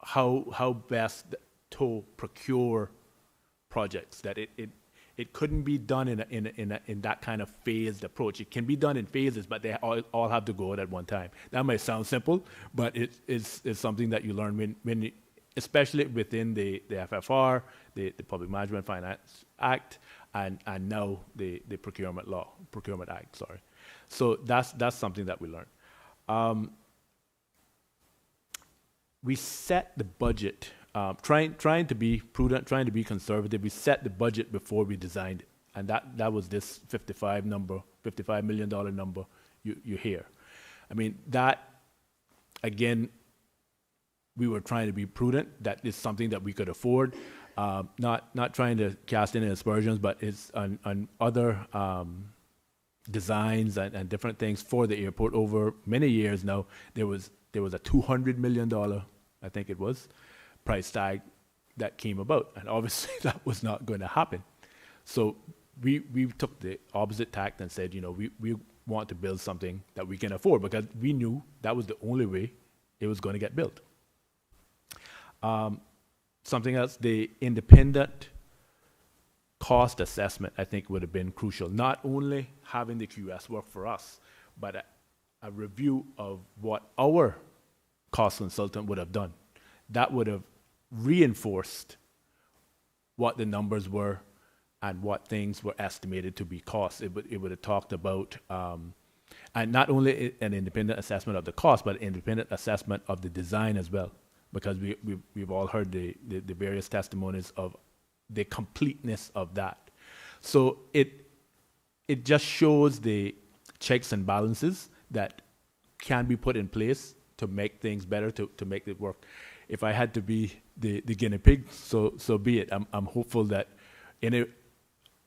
how best to procure projects, that it couldn't be done in that kind of phased approach. It can be done in phases, but they all have to go out at one time. That might sound simple, but it's something that you learn when especially within the FFR, the Public Management Finance Act, and now the Procurement Act. Sorry. So that's something that we learned. We set the budget. Trying to be prudent, trying to be conservative. We set the budget before we designed it, and that was this $55 million number you hear. I mean, that again, we were trying to be prudent. That is something that we could afford. Not trying to cast any aspersions, but it's on other designs and different things for the airport over many years now. There was a $200 million, I think it was, price tag that came about, and obviously that was not going to happen. So we took the opposite tact and said, we want to build something that we can afford, because we knew that was the only way it was going to get built. Something else, the independent cost assessment, I think, would have been crucial. Not only having the QS work for us, but a review of what our cost consultant would have done. That would have reinforced what the numbers were and what things were estimated to be costs. It would have talked about, and not only an independent assessment of the cost, but independent assessment of the design as well, because we've all heard the various testimonies of the completeness of that. So it just shows the checks and balances that can be put in place to make things better, to make it work. If I had to be the guinea pig, so be it. I'm hopeful that any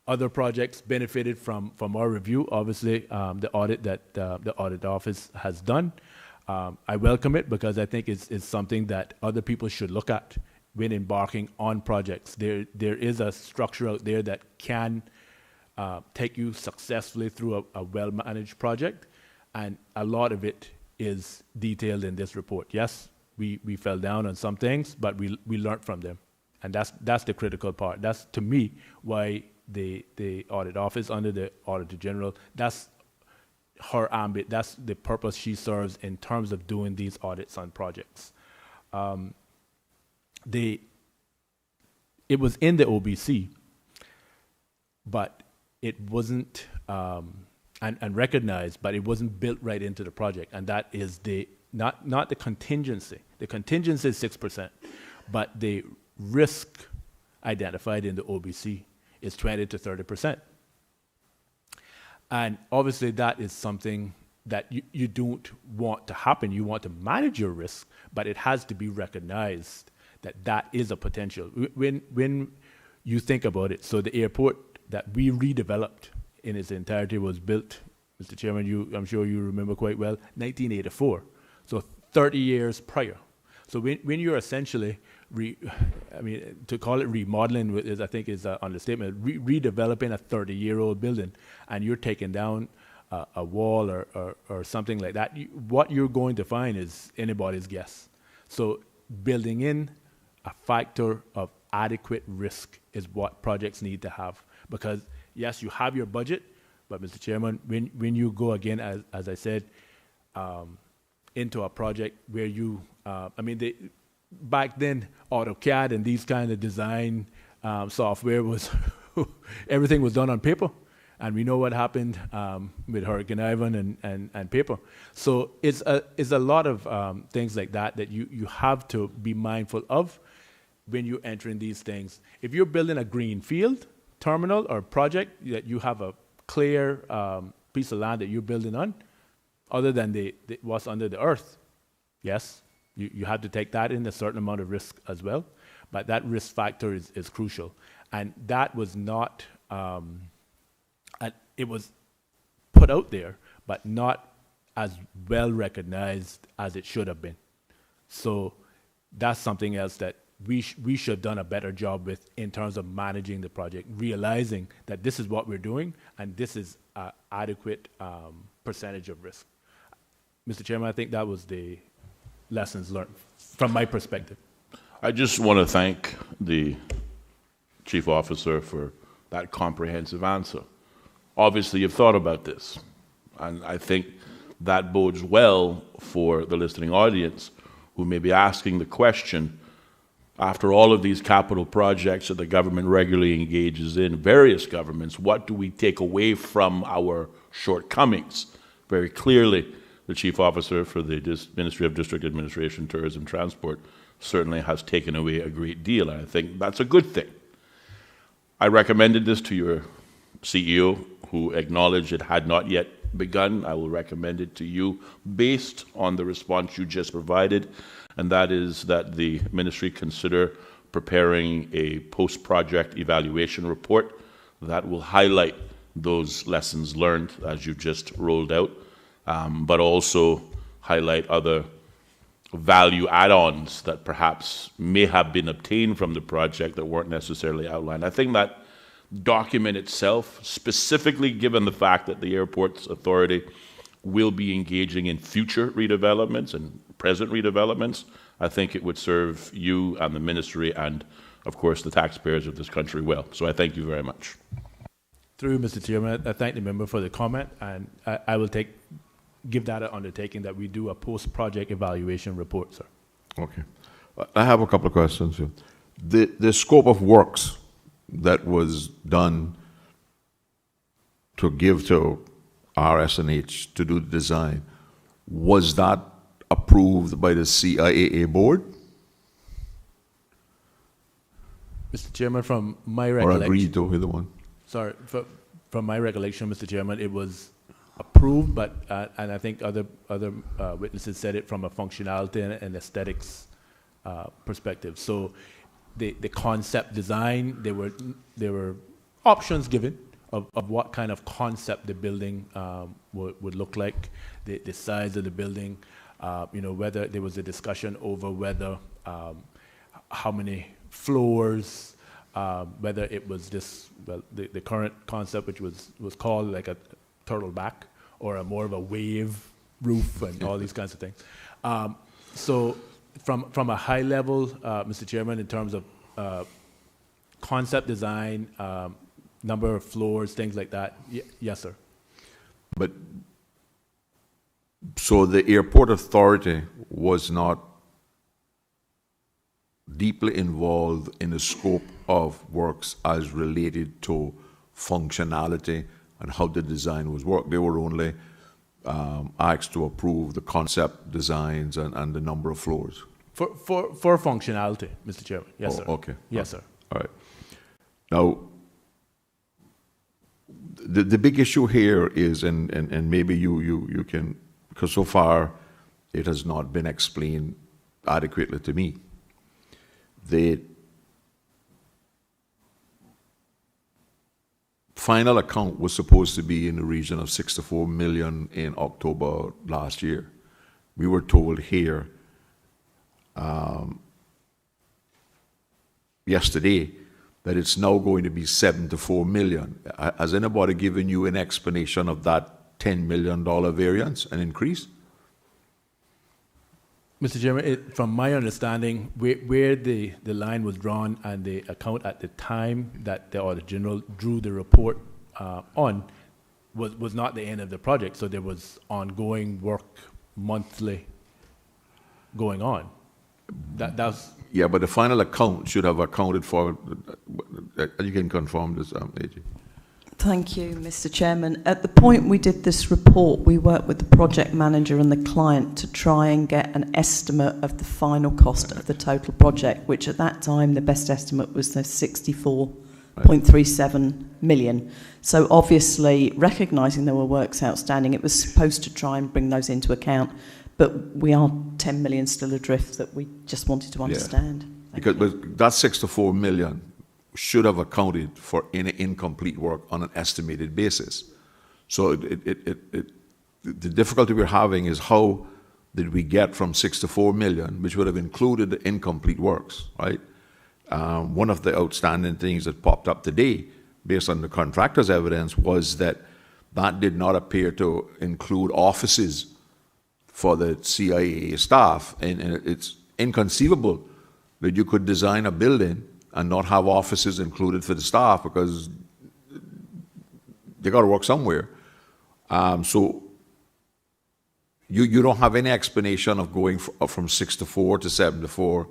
other projects benefited from our review. Obviously, the audit that the audit office has done, I welcome it, because I think it's something that other people should look at when embarking on projects. There is a structure out there that can take you successfully through a well-managed project, and a lot of it is detailed in this report. Yes, we fell down on some things, but we learned from them, and that's the critical part. That's, to me, why the audit office under the Auditor General, that's her ambit, that's the purpose she serves in terms of doing these audits on projects. It was in the OBC, but it wasn't and recognized, but it wasn't built right into the project, and that is not the contingency. The contingency is 6%, but the risk identified in the OBC is 20 to 30%. And obviously that is something that you don't want to happen. You want to manage your risk, but it has to be recognized that is a potential. When you think about it, so the airport that we redeveloped in its entirety was built, Mr. Chairman, I'm sure you remember quite well, 1984. So 30 years prior. So when you're essentially, to call it remodeling, I think is an understatement, redeveloping a 30-year-old building, and you're taking down a wall or something like that, what you're going to find is anybody's guess. So building in a factor of adequate risk is what projects need to have. Because yes, you have your budget, but Mr. Chairman, when you go again, as I said, into a project where you, back then, AutoCAD and these kind of design software was, everything was done on paper. And we know what happened with Hurricane Ivan and paper. So it's a lot of things like that you have to be mindful of when you're entering these things. If you're building a greenfield terminal or project that you have a clear piece of land that you're building on, other than what's under the earth, yes, you have to take that in, a certain amount of risk as well. But that risk factor is crucial. And that was not, it was put out there, but not as well recognized as it should have been. So that's something else that we should have done a better job with in terms of managing the project, realizing that this is what we're doing and this is an adequate percentage of risk. Mr. Chairman, I think that was the lessons learned from my perspective. I just want to thank the Chief Officer for that comprehensive answer. Obviously, you've thought about this, and I think that bodes well for the listening audience who may be asking the question, after all of these capital projects that the government regularly engages in, various governments, what do we take away from our shortcomings? Very clearly, the Chief Officer for the Ministry of District Administration, Tourism, Transport certainly has taken away a great deal, and I think that's a good thing. I recommended this to your CEO, who acknowledged it had not yet begun. I will recommend it to you based on the response you just provided. and that is that the ministry consider preparing a post-project evaluation report that will highlight those lessons learned as you just rolled out, but also highlight other value add-ons that perhaps may have been obtained from the project that weren't necessarily outlined. I think that document itself, specifically given the fact that the Airports Authority will be engaging in future redevelopments and present redevelopments, I think it would serve you and the ministry and, of course, the taxpayers of this country well. So I thank you very much. Through you, Mr. Chairman, I thank the member for the comment, and I will give that an undertaking that we do a post-project evaluation report, sir. Okay. I have a couple of questions here. The scope of works that was done to give to RS&H to do the design, was that approved by the CIAA board Mr. Chairman, from my or recollection, agreed to, either one? sorry, from my recollection, Mr. Chairman, it was approved, but and I think other witnesses said it from a functionality and aesthetics perspective. So the concept design, there were options given of what kind of concept the building would look like, the size of the building, whether there was a discussion over whether how many floors, whether it was the current concept, which was called like a turtle back, or a more of a wave roof, and all these kinds of things. So from a high level, Mr. Chairman, in terms of concept design, number of floors, things like that, yes, sir. But, so the Airport Authority was not deeply involved in the scope of works as related to functionality and how the design was worked. They were only asked to approve the concept designs and the number of floors. For functionality, Mr. Chairman. Yes, sir. Okay. Yes, sir. All right. Now, the big issue here is, and maybe you can, because so far it has not been explained adequately to me. The final account was supposed to be in the region of 64 million in October last year. We were told here yesterday that it's now going to be 74 million. Has anybody given you an explanation of that $10 million variance, an increase? Mr. Chairman, from my understanding, where the line was drawn and the account at the time that the Auditor General drew the report on was not the end of the project, so there was ongoing work monthly going on. That's Yeah, but the final account should have accounted for, you can confirm this, AG. Thank you, Mr. Chairman. At the point we did this report, we worked with the project manager and the client to try and get an estimate of the final cost of the total project, which at that time, the best estimate was the 64.37 million. So obviously, recognising there were works outstanding, it was supposed to try and bring those into account, but we are 10 million still adrift that we just wanted to understand. Because but that 64 million should have accounted for any incomplete work on an estimated basis. So the difficulty we're having is how did we get from 64 million, which would have included the incomplete works, right? One of the outstanding things that popped up today, based on the contractor's evidence, was that that did not appear to include offices for the CIA staff. And it's inconceivable that you could design a building and not have offices included for the staff, because they got to work somewhere. So you don't have any explanation of going from 64 to 74,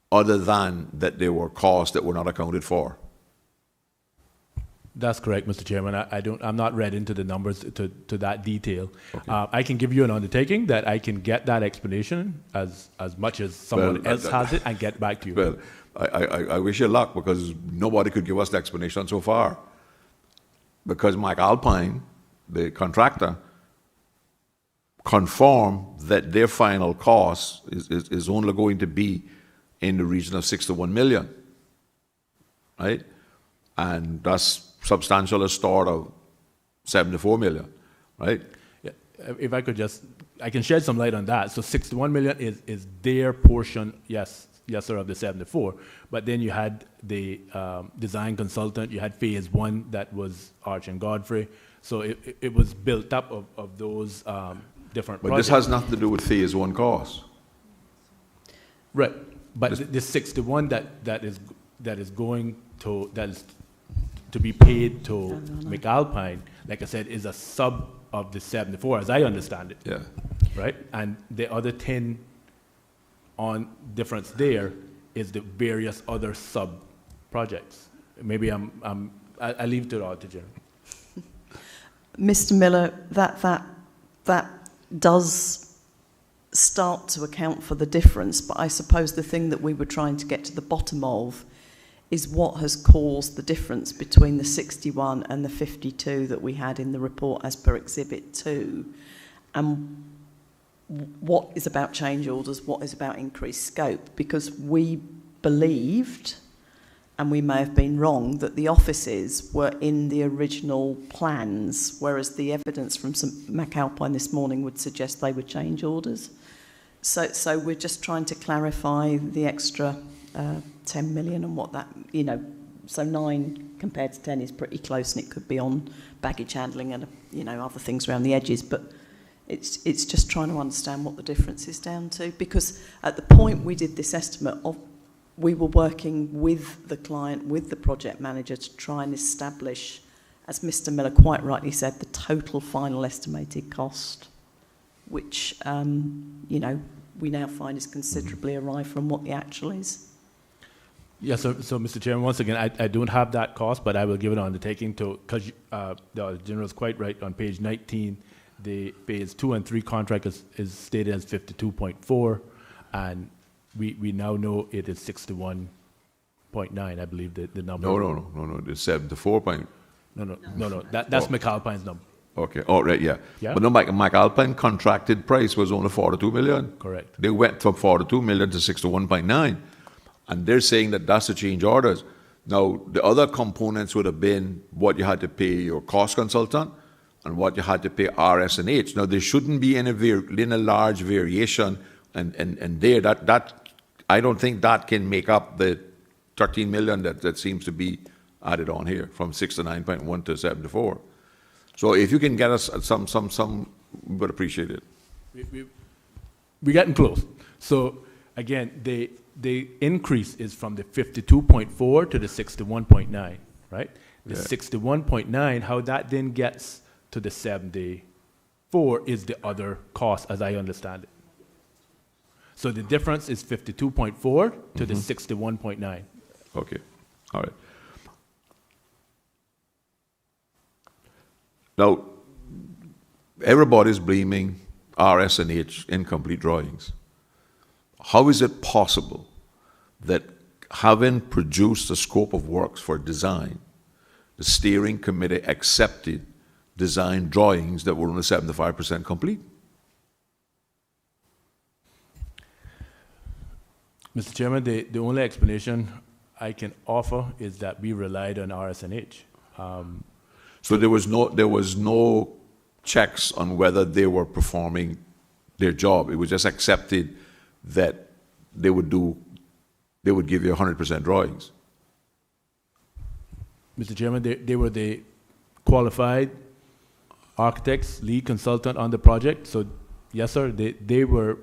other than that there were costs that were not accounted for. That's correct, Mr. Chairman. I'm not read into the numbers to that detail. Okay. I can give you an undertaking that I can get that explanation as much as someone else has it and get back to you. Well, I wish you luck, because nobody could give us the explanation so far. Because Mike Alpine, the contractor, confirm that their final cost is only going to be in the region of 61 million, right? And that's substantial a start of 74 million, right? Yeah, if I could just, I can shed some light on that. So 61 million is their portion, yes, sir, of the 74. But then you had the design consultant, you had phase one that was Arch and Godfrey. So it was built up of those different But projects. this has nothing to do with phase one costs. Right, but the 61 that is going to, that is to be paid to McAlpine, like I said, is a sub of the 74, as I understand it. Yeah. Right, and the other 10 on difference there is the various other sub projects. Maybe I leave it to the auditor general. Mr. Miller, that does start to account for the difference, but I suppose the thing that we were trying to get to the bottom of is what has caused the difference between the 61 and the 52 that we had in the report as per Exhibit 2, and what is about change orders, what is about increased scope, because we believed, and we may have been wrong, that the offices were in the original plans, whereas the evidence from McAlpine this morning would suggest they were change orders. So we're just trying to clarify the extra 10 million and what that, so 9 compared to 10 is pretty close, and it could be on baggage handling and, other things around the edges, but it's just trying to understand what the difference is down to, because at the point we did this estimate, we were working with the client, with the project manager, to try and establish, as Mr. Miller quite rightly said, the total final estimated cost, which, we now find is considerably awry from what the actual is. Yes, so Mr. Chairman, once again, I don't have that cost, but I will give it on the taking to, because the general is quite right. On page 19, the phase 2 and 3 contract is stated as 52.4, and we now know it is 61.9, I believe the number. No, it's 74 point. No, that's McAlpine's number. Okay, all right, yeah. Yeah. But no, McAlpine contracted price was only 42 million. Correct. They went from 42 million to 61.9, and they're saying that that's the change orders. Now, the other components would have been what you had to pay your cost consultant and what you had to pay RS&H. Now, there shouldn't be any large variation, and there, that I don't think that can make up the 13 million that seems to be added on here, from 69.1 to 74. So if you can get us some, we would appreciate it. We're getting close. So again, the increase is from the 52.4 to the 61.9, right? The 61.9, how that then gets to the 74 is the other cost, as I understand it. So the difference is 52.4 to the 61.9. Okay, all right. Now, everybody's blaming RS&H incomplete drawings. How is it possible that, having produced the scope of works for design, the steering committee accepted design drawings that were only 75% complete? Mr. Chairman, the only explanation I can offer is that we relied on RS&H. So there was no checks on whether they were performing their job. It was just accepted that they would give you 100% drawings. Mr. Chairman, they were the qualified architects, lead consultant on the project. So yes, sir, they were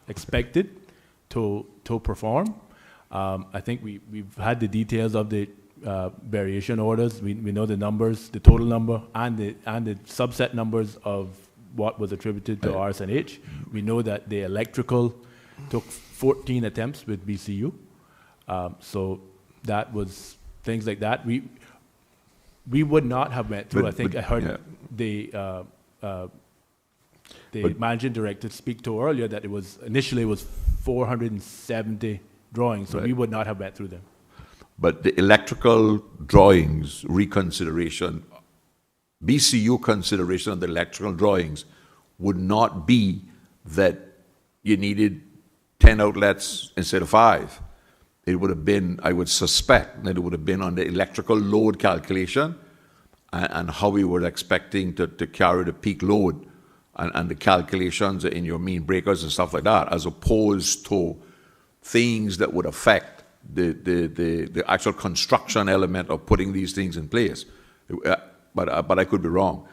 expected to perform. I think we've had the details of the variation orders. We know the numbers, the total number, and the subset numbers of what was attributed to RS&H. We know that the electrical took 14 attempts with BCU. So that was things like that. We would not have went through. I think I heard the managing director speak to earlier that it was initially 470 drawings, so we would not have went through them. But the electrical drawings reconsideration, BCU consideration of the electrical drawings would not be that you needed 10 outlets instead of 5. It would have been, I would suspect, that it would have been on the electrical load calculation and how we were expecting to carry the peak load and the calculations in your mean breakers and stuff like that, as opposed to things that would affect the actual construction element of putting these things in place. But I could be wrong.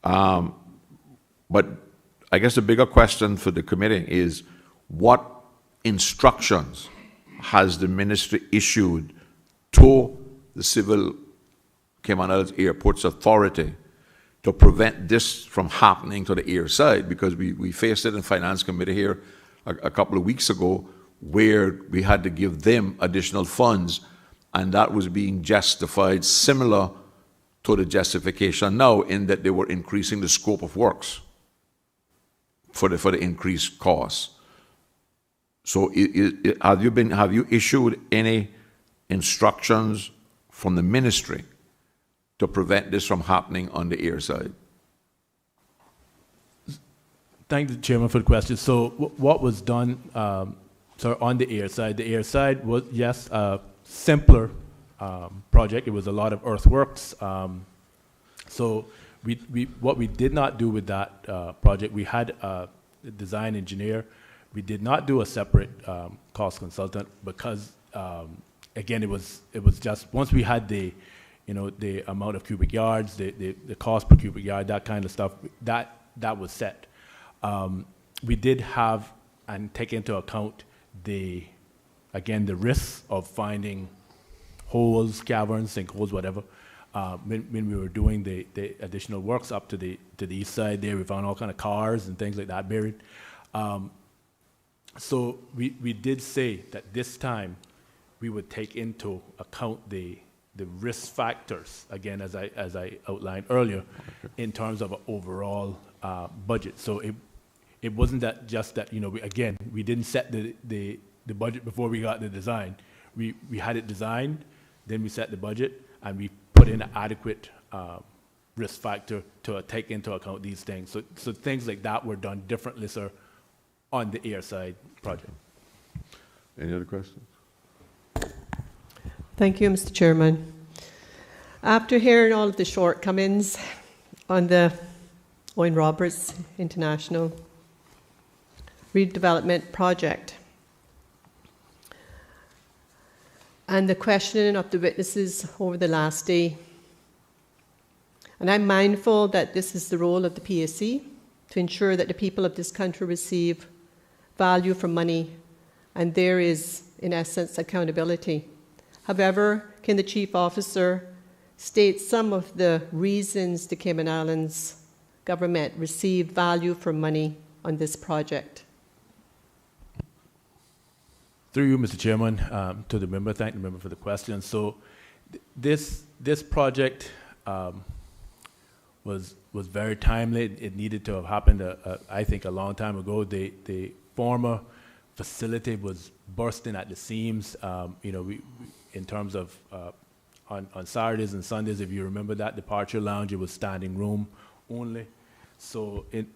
But I guess the bigger question for the committee is, what instructions has the ministry issued to the Civil Cayman Islands Airports Authority to prevent this from happening to the air side? Because we faced it in Finance Committee here a couple of weeks ago, where we had to give them additional funds, and that was being justified similar to the justification now, in that they were increasing the scope of works for the increased costs. So have you issued any instructions from the ministry to prevent this from happening on the air side? Thank the chairman for the question. So what was done, on the air side was, yes, a simpler project. It was a lot of earthworks. So what we did not do with that project, we had a design engineer. We did not do a separate cost consultant because, again, it was just, once we had the amount of cubic yards, the cost per cubic yard, that kind of stuff, that was set. We did have and take into account the risks of finding holes, caverns, sinkholes, whatever. When we were doing the additional works up to the east side there, we found all kind of cars and things like that buried. So we did say that this time we would take into account the risk factors, again, as I outlined earlier, in terms of an overall budget. So it wasn't that just that, we didn't set the budget before we got the design. We had it designed, then we set the budget, and we put in an adequate risk factor to take into account these things. So things like that were done differently, sir, on the airside project. Any other questions? Thank you, Mr. Chairman. After hearing all of the shortcomings on the Owen Roberts International redevelopment project and the questioning of the witnesses over the last day, and I'm mindful that this is the role of the PSC to ensure that the people of this country receive value for money, and there is, in essence, accountability. However, can the Chief Officer state some of the reasons the Cayman Islands government received value for money on this project? Through you, Mr. Chairman, to the member, thank the member for the question. So this project was very timely. It needed to have happened, I think, a long time ago. The former facility was bursting at the seams. We in terms of on Saturdays and Sundays, if you remember that departure lounge, it was standing room only. So it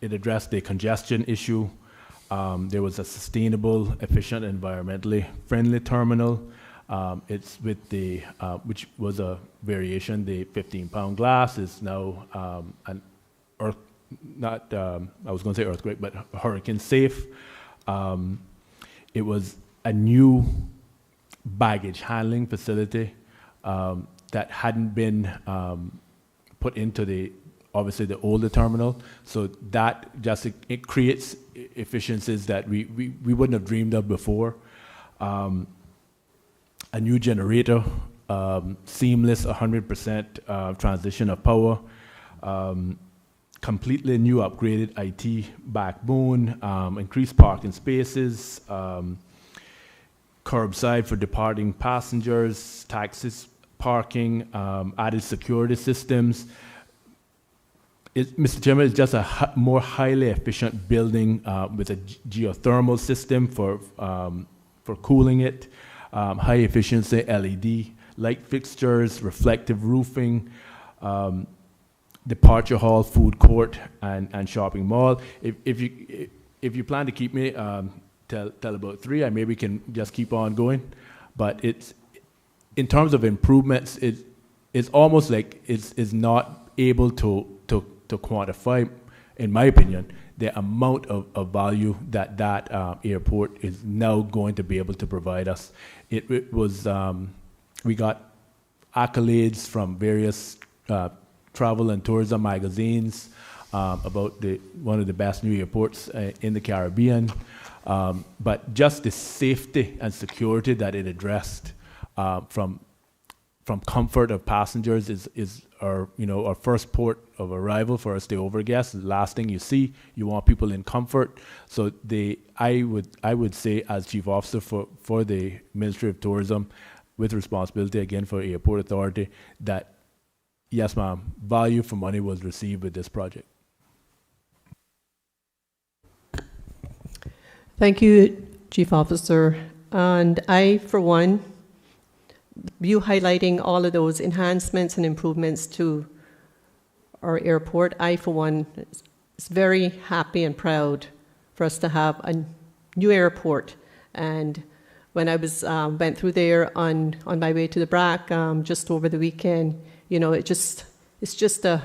addressed the congestion issue. There was a sustainable, efficient, environmentally friendly terminal. It's with the, which was a variation, the 15-pound glass is now an I was going to say earthquake, but hurricane safe. It was a new baggage handling facility that hadn't been put into obviously the older terminal. So that just, it creates efficiencies that we wouldn't have dreamed of before. A new generator, seamless 100% transition of power, completely new upgraded IT backbone, increased parking spaces, curbside for departing passengers, taxis parking, added security systems. Mr. Chairman, it's just a more highly efficient building with a geothermal system for cooling it, high efficiency LED light fixtures, reflective roofing, departure hall, food court, and shopping mall. If you plan to keep me till about 3, I maybe can just keep on going. But it's, in terms of improvements, it's almost like it's not able to quantify, in my opinion, the amount of value that airport is now going to be able to provide us. It was, we got accolades from various travel and tourism magazines about one of the best new airports in the Caribbean. But just the safety and security that it addressed, from comfort of passengers is our first port of arrival for our stayover guests. The last thing you see, you want people in comfort. So I would say, as chief officer for the Ministry of Tourism, with responsibility again for Airport Authority, that yes, ma'am, value for money was received with this project. Thank you, Chief Officer. And I, for one, you highlighting all of those enhancements and improvements to our airport, I, for one, is very happy and proud for us to have a new airport. And when I went through there on my way to the BRAC just over the weekend, it's just a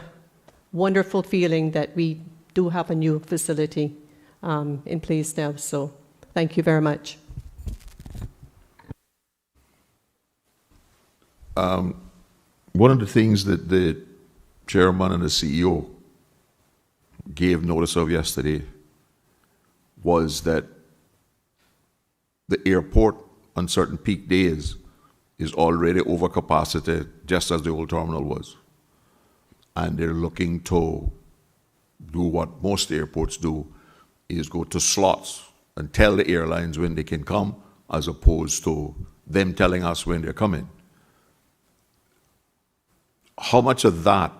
wonderful feeling that we do have a new facility in place now. So thank you very much. One of the things that the chairman and the CEO gave notice of yesterday was that the airport on certain peak days is already over capacity, just as the old terminal was. And they're looking to do what most airports do, is go to slots and tell the airlines when they can come, as opposed to them telling us when they're coming. How much of that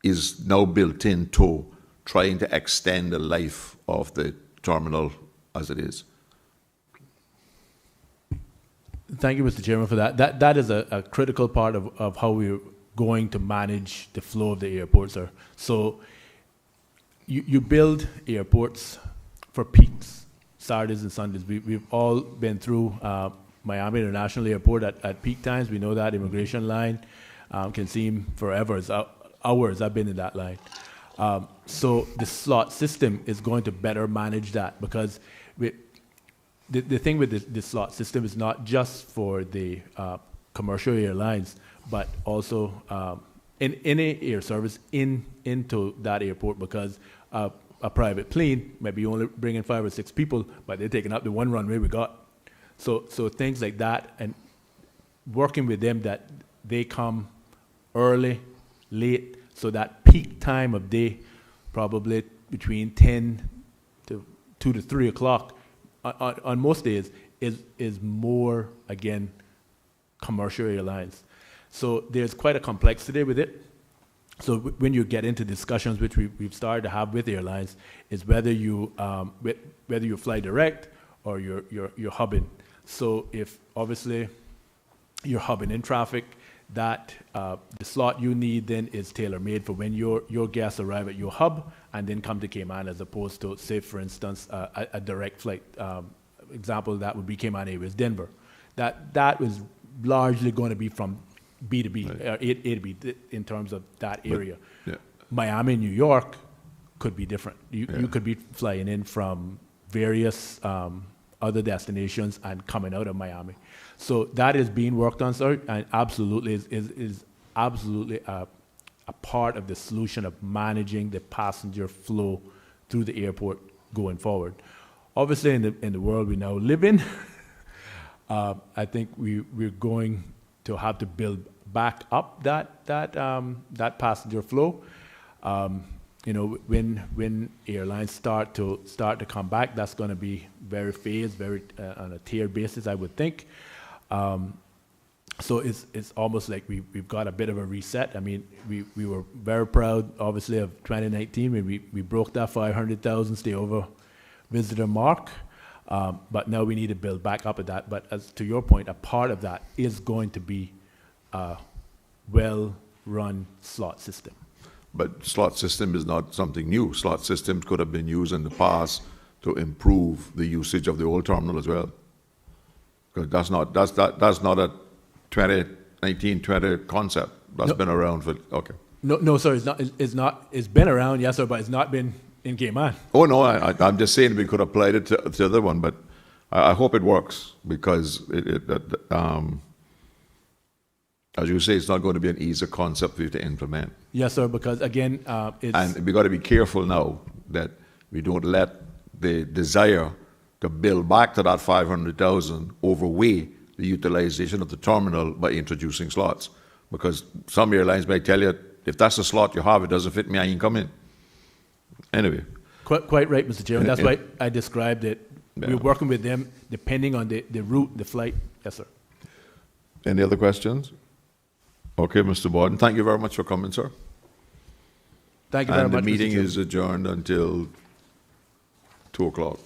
is now built into trying to extend the life of the terminal as it is? Thank you, Mr. Chairman, for that. That is a critical part of how we're going to manage the flow of the airport, sir. So you build airports for peaks, Saturdays and Sundays. We've all been through Miami International Airport at peak times. We know that immigration line can seem forever. It's hours I've been in that line. So the slot system is going to better manage that, because the thing with the slot system is not just for the commercial airlines, but also in any air service into that airport, because a private plane might be only bringing 5 or 6 people, but they're taking up the one runway we got. So things like that, and working with them that they come early, late, so that peak time of day, probably between 10 to 2 to 3 o'clock on most days, is more, again, commercial airlines. So there's quite a complexity with it. So when you get into discussions, which we've started to have with airlines, is whether you fly direct or you're hubbing. So if obviously you're hubbing in traffic, that the slot you need then is tailor-made for when your guests arrive at your hub and then come to Cayman, as opposed to, say, for instance, a direct flight. Example of that would be Cayman Airways Denver. That was largely going to be from B to B, right. A to B, in terms of that area. But, yeah. Miami, New York could be different. You could be flying in from various other destinations and coming out of Miami. So that is being worked on, sir, and absolutely is absolutely a part of the solution of managing the passenger flow through the airport going forward. Obviously, in the world we now live in, I think we're going to have to build back up that passenger flow. When airlines start to come back, that's going to be very phased, very on a tiered basis, I would think. So it's almost like we've got a bit of a reset. I mean, we were very proud, obviously, of 2019 when we broke that 500,000 stayover visitor mark. But now we need to build back up at that. But as to your point, a part of that is going to be well run slot system. But slot system is not something new. Slot systems could have been used in the past to improve the usage of the old terminal as well. Because that's not a 1920 concept. That's No. been around for, okay. No, sir, it's not, it's been around, yes, sir, but it's not been in Cayman. Oh, no, I'm just saying we could apply it to the other one, but I hope it works because as you say, it's not going to be an easy concept for you to implement. Yes, sir, because again, it's, And we got to be careful now that we don't let the desire to build back to that 500,000 overweigh the utilization of the terminal by introducing slots. Because some airlines may tell you, if that's the slot you have, it doesn't fit me, I ain't coming. Anyway, quite right, Mr. Chairman. That's why I described it. Yeah. We're working with them depending on the route, the flight. Yes, sir. any other questions? Okay, Mr. Borden, thank you very much for coming, sir. Thank you very And much, the Mr. meeting Chairman. is adjourned until 2 o'clock.